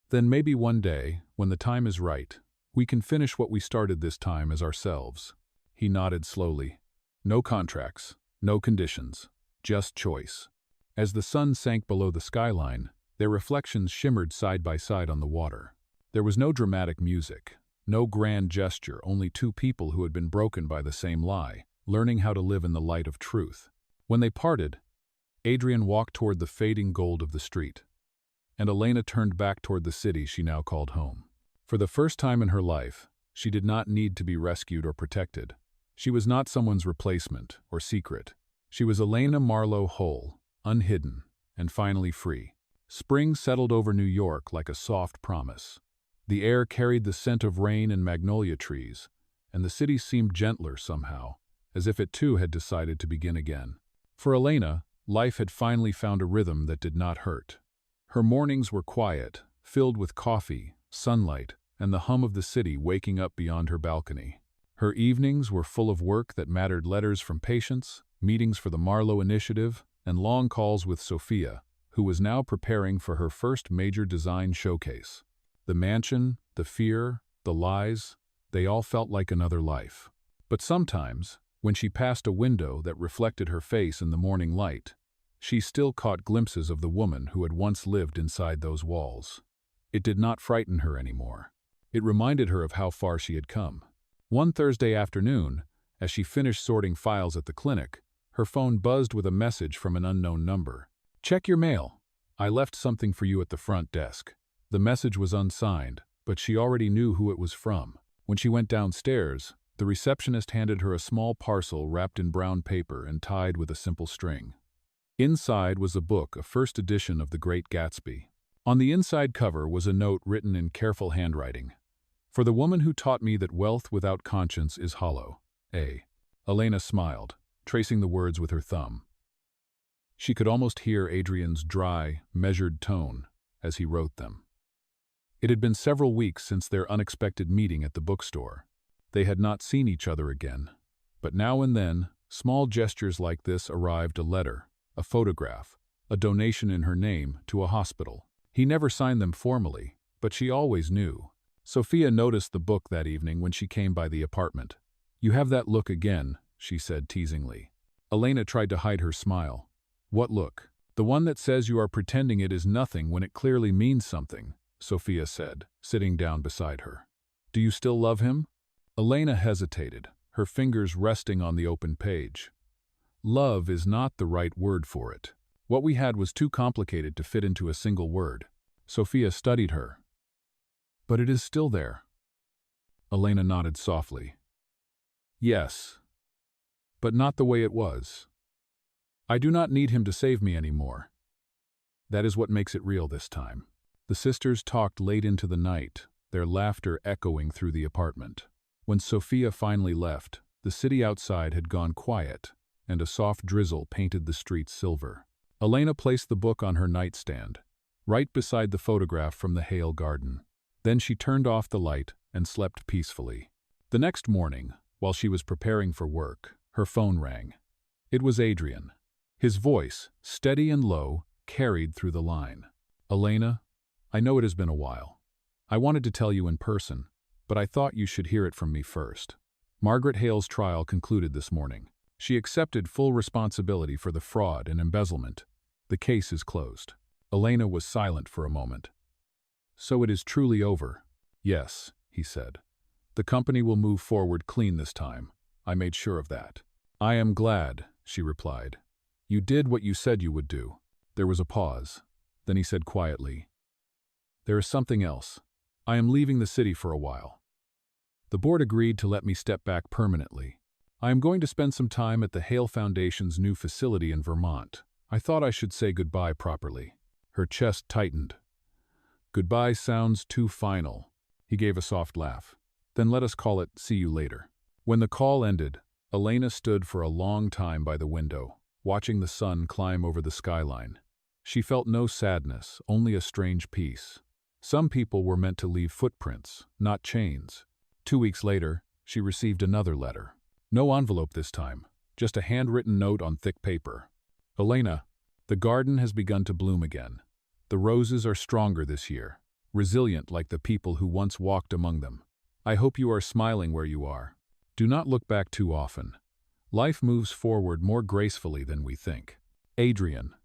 "Then maybe one day, when the time is right, we can finish what we started this time as ourselves." He nodded slowly. "No contracts, no conditions, just choice." As the sun sank below the skyline, their reflections shimmered side by side on the water. There was no dramatic music, no grand gesture, only 2 people who had been broken by the same lie, learning how to live in the light of truth. When they parted, Adrian walked toward the fading gold of the street, and Elena turned back toward the city she now called home. For the first time in her life, she did not need to be rescued or protected. She was not someone's replacement or secret. She was Elena Marlowe, whole, unhidden, and finally free. Spring settled over New York like a soft promise. The air carried the scent of rain and magnolia trees, and the city seemed gentler somehow, as if it too had decided to begin again. For Elena, life had finally found a rhythm that did not hurt. Her mornings were quiet, filled with coffee, sunlight, and the hum of the city waking up beyond her balcony. Her evenings were full of work that mattered: letters from patients, meetings for the Marlowe Initiative, and long calls with Sophia, who was now preparing for her first major design showcase. The mansion, the fear, the lies, they all felt like another life. But sometimes, when she passed a window that reflected her face in the morning light, she still caught glimpses of the woman who had once lived inside those walls. It did not frighten her anymore. It reminded her of how far she had come. One Thursday afternoon, as she finished sorting files at the clinic, her phone buzzed with a message from an unknown number. "Check your mail. I left something for you at the front desk." The message was unsigned, but she already knew who it was from. When she went downstairs, the receptionist handed her a small parcel wrapped in brown paper and tied with a simple string. Inside was a book, a first edition of The Great Gatsby. On the inside cover was a note written in careful handwriting. "For the woman who taught me that wealth without conscience is hollow. A." Elena smiled, tracing the words with her thumb. She could almost hear Adrian's dry, measured tone as he wrote them. It had been several weeks since their unexpected meeting at the bookstore. They had not seen each other again, but now and then, small gestures like this arrived: a letter, a photograph, a donation in her name to a hospital. He never signed them formally, but she always knew. Sophia noticed the book that evening when she came by the apartment. "You have that look again," she said teasingly. Elena tried to hide her smile. "What look?" "The one that says you are pretending it is nothing when it clearly means something," Sophia said, sitting down beside her. "Do you still love him?" Elena hesitated, her fingers resting on the open page. "Love is not the right word for it. What we had was too complicated to fit into a single word." Sophia studied her. "But it is still there." Elena nodded softly. "Yes, but not the way it was. I do not need him to save me anymore. That is what makes it real this time." The sisters talked late into the night, their laughter echoing through the apartment. When Sophia finally left, the city outside had gone quiet, and a soft drizzle painted the streets silver. Elena placed the book on her nightstand, right beside the photograph from the Hale garden. Then she turned off the light and slept peacefully. The next morning, while she was preparing for work, her phone rang. It was Adrian. His voice, steady and low, carried through the line. "Elena, I know it has been a while. I wanted to tell you in person, but I thought you should hear it from me first. Margaret Hale's trial concluded this morning. She accepted full responsibility for the fraud and embezzlement. The case is closed." Elena was silent for a moment. "So it is truly over?" "Yes," he said. "The company will move forward clean this time. I made sure of that." "I am glad," she replied. "You did what you said you would do." There was a pause. Then he said quietly, "There is something else. I am leaving the city for a while. The board agreed to let me step back permanently. I am going to spend some time at the Hale Foundation's new facility in Vermont. I thought I should say goodbye properly." Her chest tightened. "Goodbye sounds too final." He gave a soft laugh. "Then let us call it see you later." When the call ended, Elena stood for a long time by the window, watching the sun climb over the skyline. She felt no sadness, only a strange peace. Some people were meant to leave footprints, not chains. 2 weeks later, she received another letter. No envelope this time, just a handwritten note on thick paper. "Elena, the garden has begun to bloom again. The roses are stronger this year, resilient like the people who once walked among them. I hope you are smiling where you are. Do not look back too often. Life moves forward more gracefully than we think. Adrian."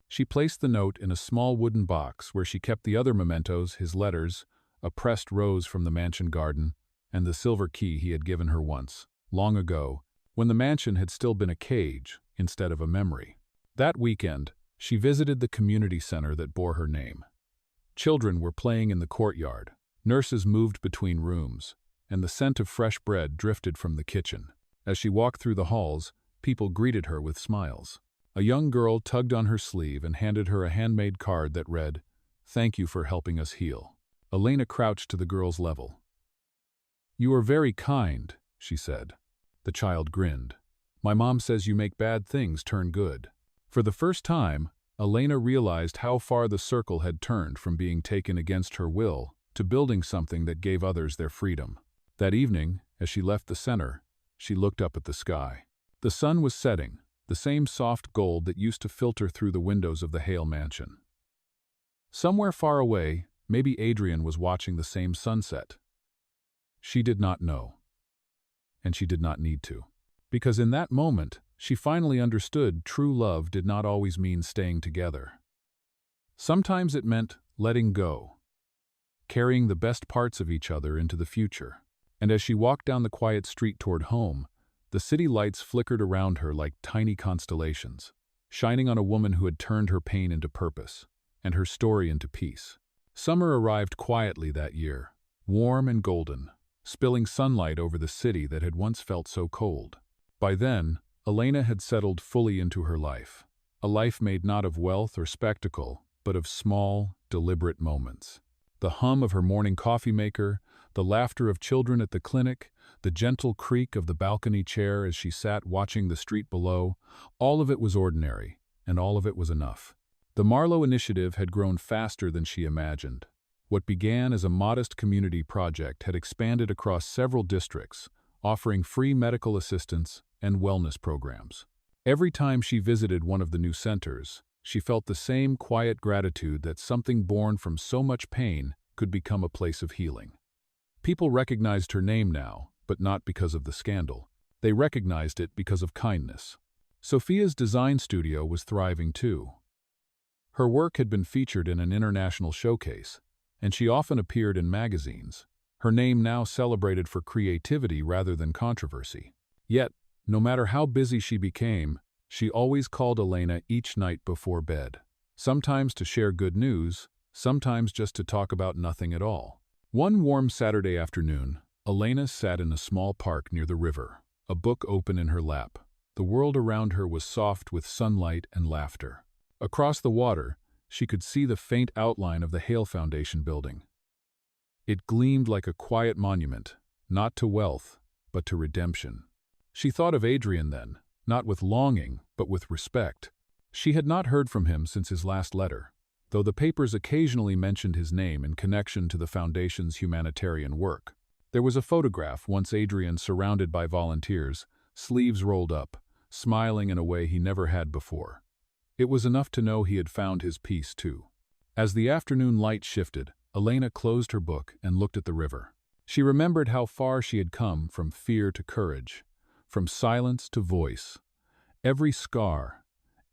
She placed the note in a small wooden box where she kept the other mementos, his letters, a pressed rose from the mansion garden, and the silver key he had given her once, long ago, when the mansion had still been a cage instead of a memory. That weekend, she visited the community center that bore her name. Children were playing in the courtyard, nurses moved between rooms, and the scent of fresh bread drifted from the kitchen. As she walked through the halls, people greeted her with smiles. A young girl tugged on her sleeve and handed her a handmade card that read, "Thank you for helping us heal." Elena crouched to the girl's level. "You are very kind," she said. The child grinned. My mom says you make bad things turn good." For the first time, Elena realized how far the circle had turned from being taken against her will to building something that gave others their freedom. That evening, as she left the center, she looked up at the sky. The sun was setting, the same soft gold that used to filter through the windows of the Hale mansion. Somewhere far away, maybe Adrian was watching the same sunset. She did not know. And she did not need to. Because in that moment, she finally understood true love did not always mean staying together. Sometimes it meant letting go, carrying the best parts of each other into the future. And as she walked down the quiet street toward home, the city lights flickered around her like tiny constellations, shining on a woman who had turned her pain into purpose, and her story into peace. Summer arrived quietly that year, warm and golden, spilling sunlight over the city that had once felt so cold. By then, Elena had settled fully into her life, a life made not of wealth or spectacle, but of small, deliberate moments. The hum of her morning coffee maker, the laughter of children at the clinic, the gentle creak of the balcony chair as she sat watching the street below, all of it was ordinary, and all of it was enough. The Marlowe initiative had grown faster than she imagined. What began as a modest community project had expanded across several districts, offering free medical assistance and wellness programs. Every time she visited one of the new centers, she felt the same quiet gratitude that something born from so much pain could become a place of healing. People recognized her name now, but not because of the scandal. They recognized it because of kindness. Sophia's design studio was thriving too. Her work had been featured in an international showcase, and she often appeared in magazines, her name now celebrated for creativity rather than controversy. Yet, no matter how busy she became, she always called Elena each night before bed, sometimes to share good news, sometimes just to talk about nothing at all. One warm Saturday afternoon, Elena sat in a small park near the river, a book open in her lap. The world around her was soft with sunlight and laughter. Across the water, she could see the faint outline of the Hale Foundation building. It gleamed like a quiet monument, not to wealth, but to redemption. She thought of Adrian then, not with longing, but with respect. She had not heard from him since his last letter, though the papers occasionally mentioned his name in connection to the Foundation's humanitarian work. There was a photograph once Adrian surrounded by volunteers, sleeves rolled up, smiling in a way he never had before. It was enough to know he had found his peace too. As the afternoon light shifted, Elena closed her book and looked at the river. She remembered how far she had come from fear to courage, from silence to voice. Every scar,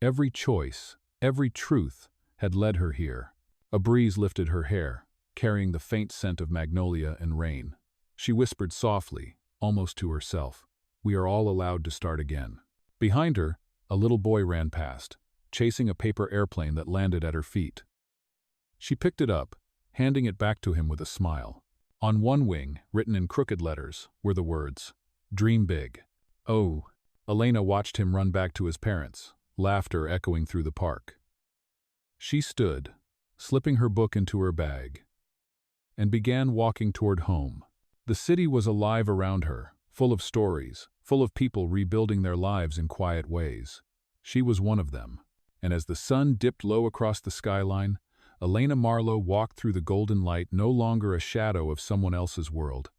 every choice, every truth had led her here. A breeze lifted her hair, carrying the faint scent of magnolia and rain. She whispered softly, almost to herself, "We are all allowed to start again." Behind her, a little boy ran past, chasing a paper airplane that landed at her feet. She picked it up, handing it back to him with a smile. On one wing, written in crooked letters, were the words, "Dream big." Oh, Elena watched him run back to his parents, laughter echoing through the park. She stood, slipping her book into her bag, and began walking toward home. The city was alive around her, full of stories, full of people rebuilding their lives in quiet ways. She was one of them, and as the sun dipped low across the skyline, Elena Marlowe walked through the golden light no longer a shadow of someone else's world,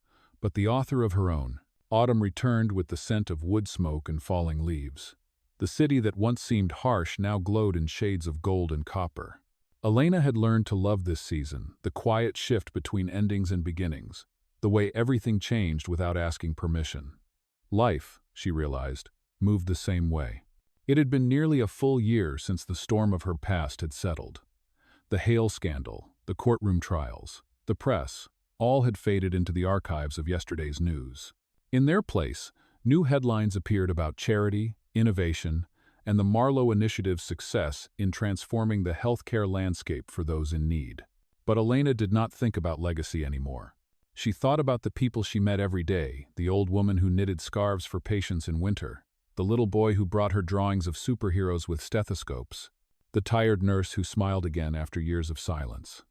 but the author of her own. Autumn returned with the scent of wood smoke and falling leaves. The city that once seemed harsh now glowed in shades of gold and copper. Elena had learned to love this season, the quiet shift between endings and beginnings, the way everything changed without asking permission. Life, she realized, moved the same way. It had been nearly a full year since the storm of her past had settled. The Hale scandal, the courtroom trials, the press, all had faded into the archives of yesterday's news. In their place, new headlines appeared about charity, innovation, and the Marlowe Initiative's success in transforming the healthcare landscape for those in need. But Elena did not think about legacy anymore. She thought about the people she met every day, the old woman who knitted scarves for patients in winter, the little boy who brought her drawings of superheroes with stethoscopes, the tired nurse who smiled again after years of silence.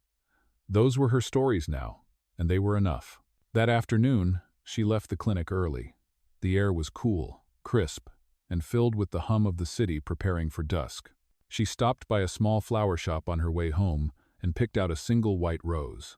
Those were her stories now, and they were enough. That afternoon, she left the clinic early. The air was cool, crisp, and filled with the hum of the city preparing for dusk. She stopped by a small flower shop on her way home and picked out a single white rose.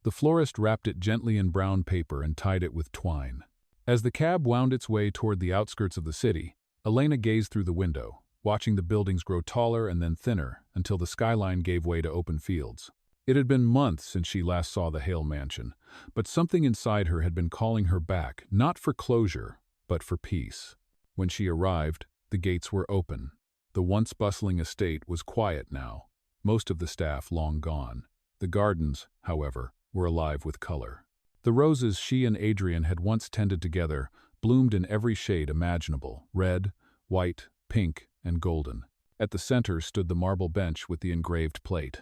The florist wrapped it gently in brown paper and tied it with twine. As the cab wound its way toward the outskirts of the city, Elena gazed through the window, watching the buildings grow taller and then thinner until the skyline gave way to open fields. It had been months since she last saw the Hale mansion, but something inside her had been calling her back, not for closure, but for peace. When she arrived, the gates were open. The once bustling estate was quiet now, most of the staff long gone. The gardens, however, were alive with color. The roses she and Adrian had once tended together bloomed in every shade imaginable: red, white, pink, and golden. At the center stood the marble bench with the engraved plate.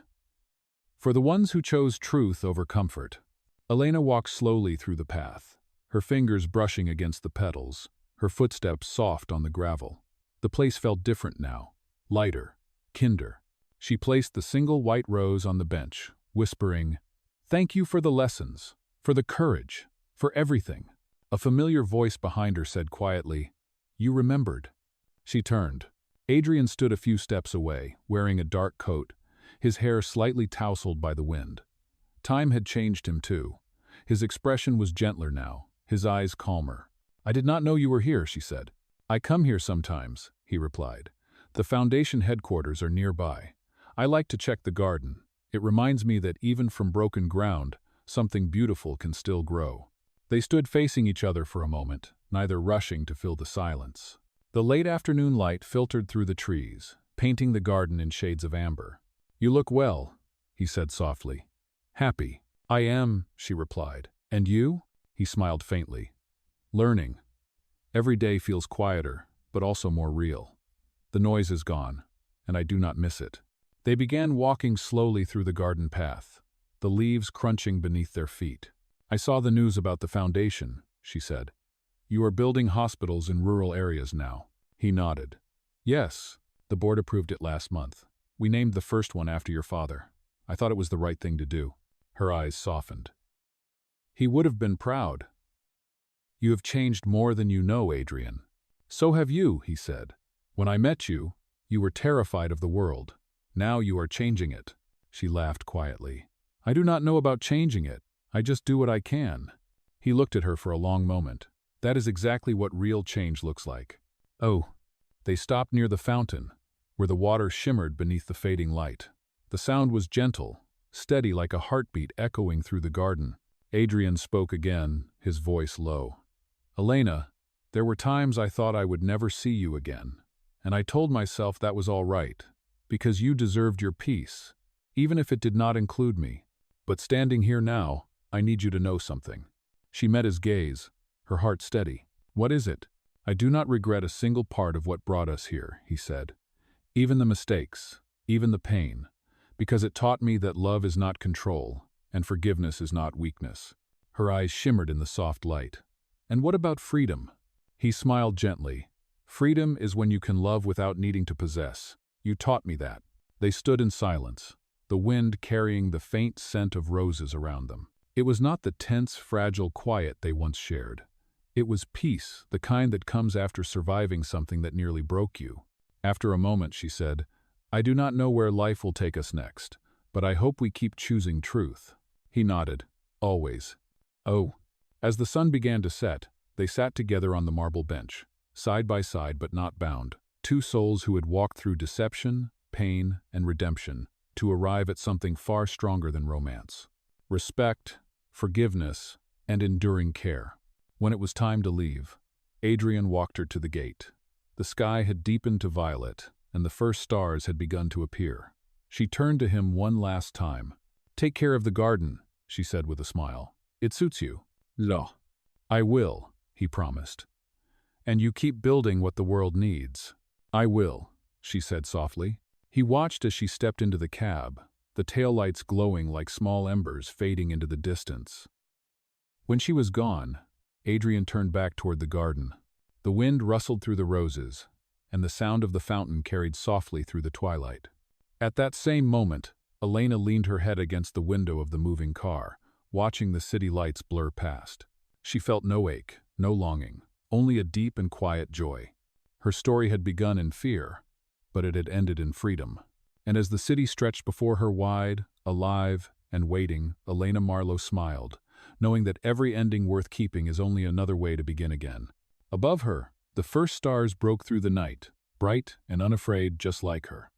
For the ones who chose truth over comfort. Elena walked slowly through the path, her fingers brushing against the petals, her footsteps soft on the gravel. The place felt different now, lighter, kinder. She placed the single white rose on the bench, whispering, "Thank you for the lessons, for the courage, for everything." A familiar voice behind her said quietly, "You remembered." She turned. Adrian stood a few steps away, wearing a dark coat, his hair slightly tousled by the wind. Time had changed him too. His expression was gentler now, his eyes calmer. "I did not know you were here," she said. "I come here sometimes," he replied. "The foundation headquarters are nearby. I like to check the garden. It reminds me that even from broken ground, something beautiful can still grow." They stood facing each other for a moment, neither rushing to fill the silence. The late afternoon light filtered through the trees, painting the garden in shades of amber. "You look well," he said softly. "Happy." "I am," she replied. "And you?" He smiled faintly. "Learning. Every day feels quieter, but also more real. The noise is gone, and I do not miss it." They began walking slowly through the garden path, the leaves crunching beneath their feet. "I saw the news about the foundation," she said. "You are building hospitals in rural areas now." He nodded. "Yes, the board approved it last month. We named the first one after your father. I thought it was the right thing to do." Her eyes softened. "He would have been proud." "You have changed more than you know, Adrian." "So have you," he said. "When I met you, you were terrified of the world. Now you are changing it." She laughed quietly. "I do not know about changing it. I just do what I can." He looked at her for a long moment. "That is exactly what real change looks like." "Oh." They stopped near the fountain, where the water shimmered beneath the fading light. The sound was gentle, steady like a heartbeat echoing through the garden. Adrian spoke again, his voice low. "Elena, there were times I thought I would never see you again, and I told myself that was all right, because you deserved your peace, even if it did not include me. But standing here now, I need you to know something." She met his gaze, her heart steady. "What is it?" "I do not regret a single part of what brought us here," he said. "Even the mistakes, even the pain, because it taught me that love is not control, and forgiveness is not weakness." Her eyes shimmered in the soft light. "And what about freedom?" He smiled gently. "Freedom is when you can love without needing to possess. You taught me that." They stood in silence, the wind carrying the faint scent of roses around them. It was not the tense, fragile quiet they once shared. It was peace, the kind that comes after surviving something that nearly broke you. After a moment, she said, "I do not know where life will take us next, but I hope we keep choosing truth." He nodded. "Always." "Oh." As the sun began to set, they sat together on the marble bench, side by side but not bound, two souls who had walked through deception, pain, and redemption to arrive at something far stronger than romance: respect, forgiveness, and enduring care. When it was time to leave, Adrian walked her to the gate. The sky had deepened to violet, and the first stars had begun to appear. She turned to him one last time. "Take care of the garden," she said with a smile. "It suits you." "No." "I will," he promised. "And you keep building what the world needs." "I will," she said softly. He watched as she stepped into the cab, the taillights glowing like small embers fading into the distance. When she was gone, Adrian turned back toward the garden. The wind rustled through the roses, and the sound of the fountain carried softly through the twilight. At that same moment, Elena leaned her head against the window of the moving car, watching the city lights blur past. She felt no ache, no longing, only a deep and quiet joy. Her story had begun in fear, but it had ended in freedom. And as the city stretched before her wide, alive, and waiting, Elena Marlowe smiled, knowing that every ending worth keeping is only another way to begin again. Above her, the first stars broke through the night, bright and unafraid just like her.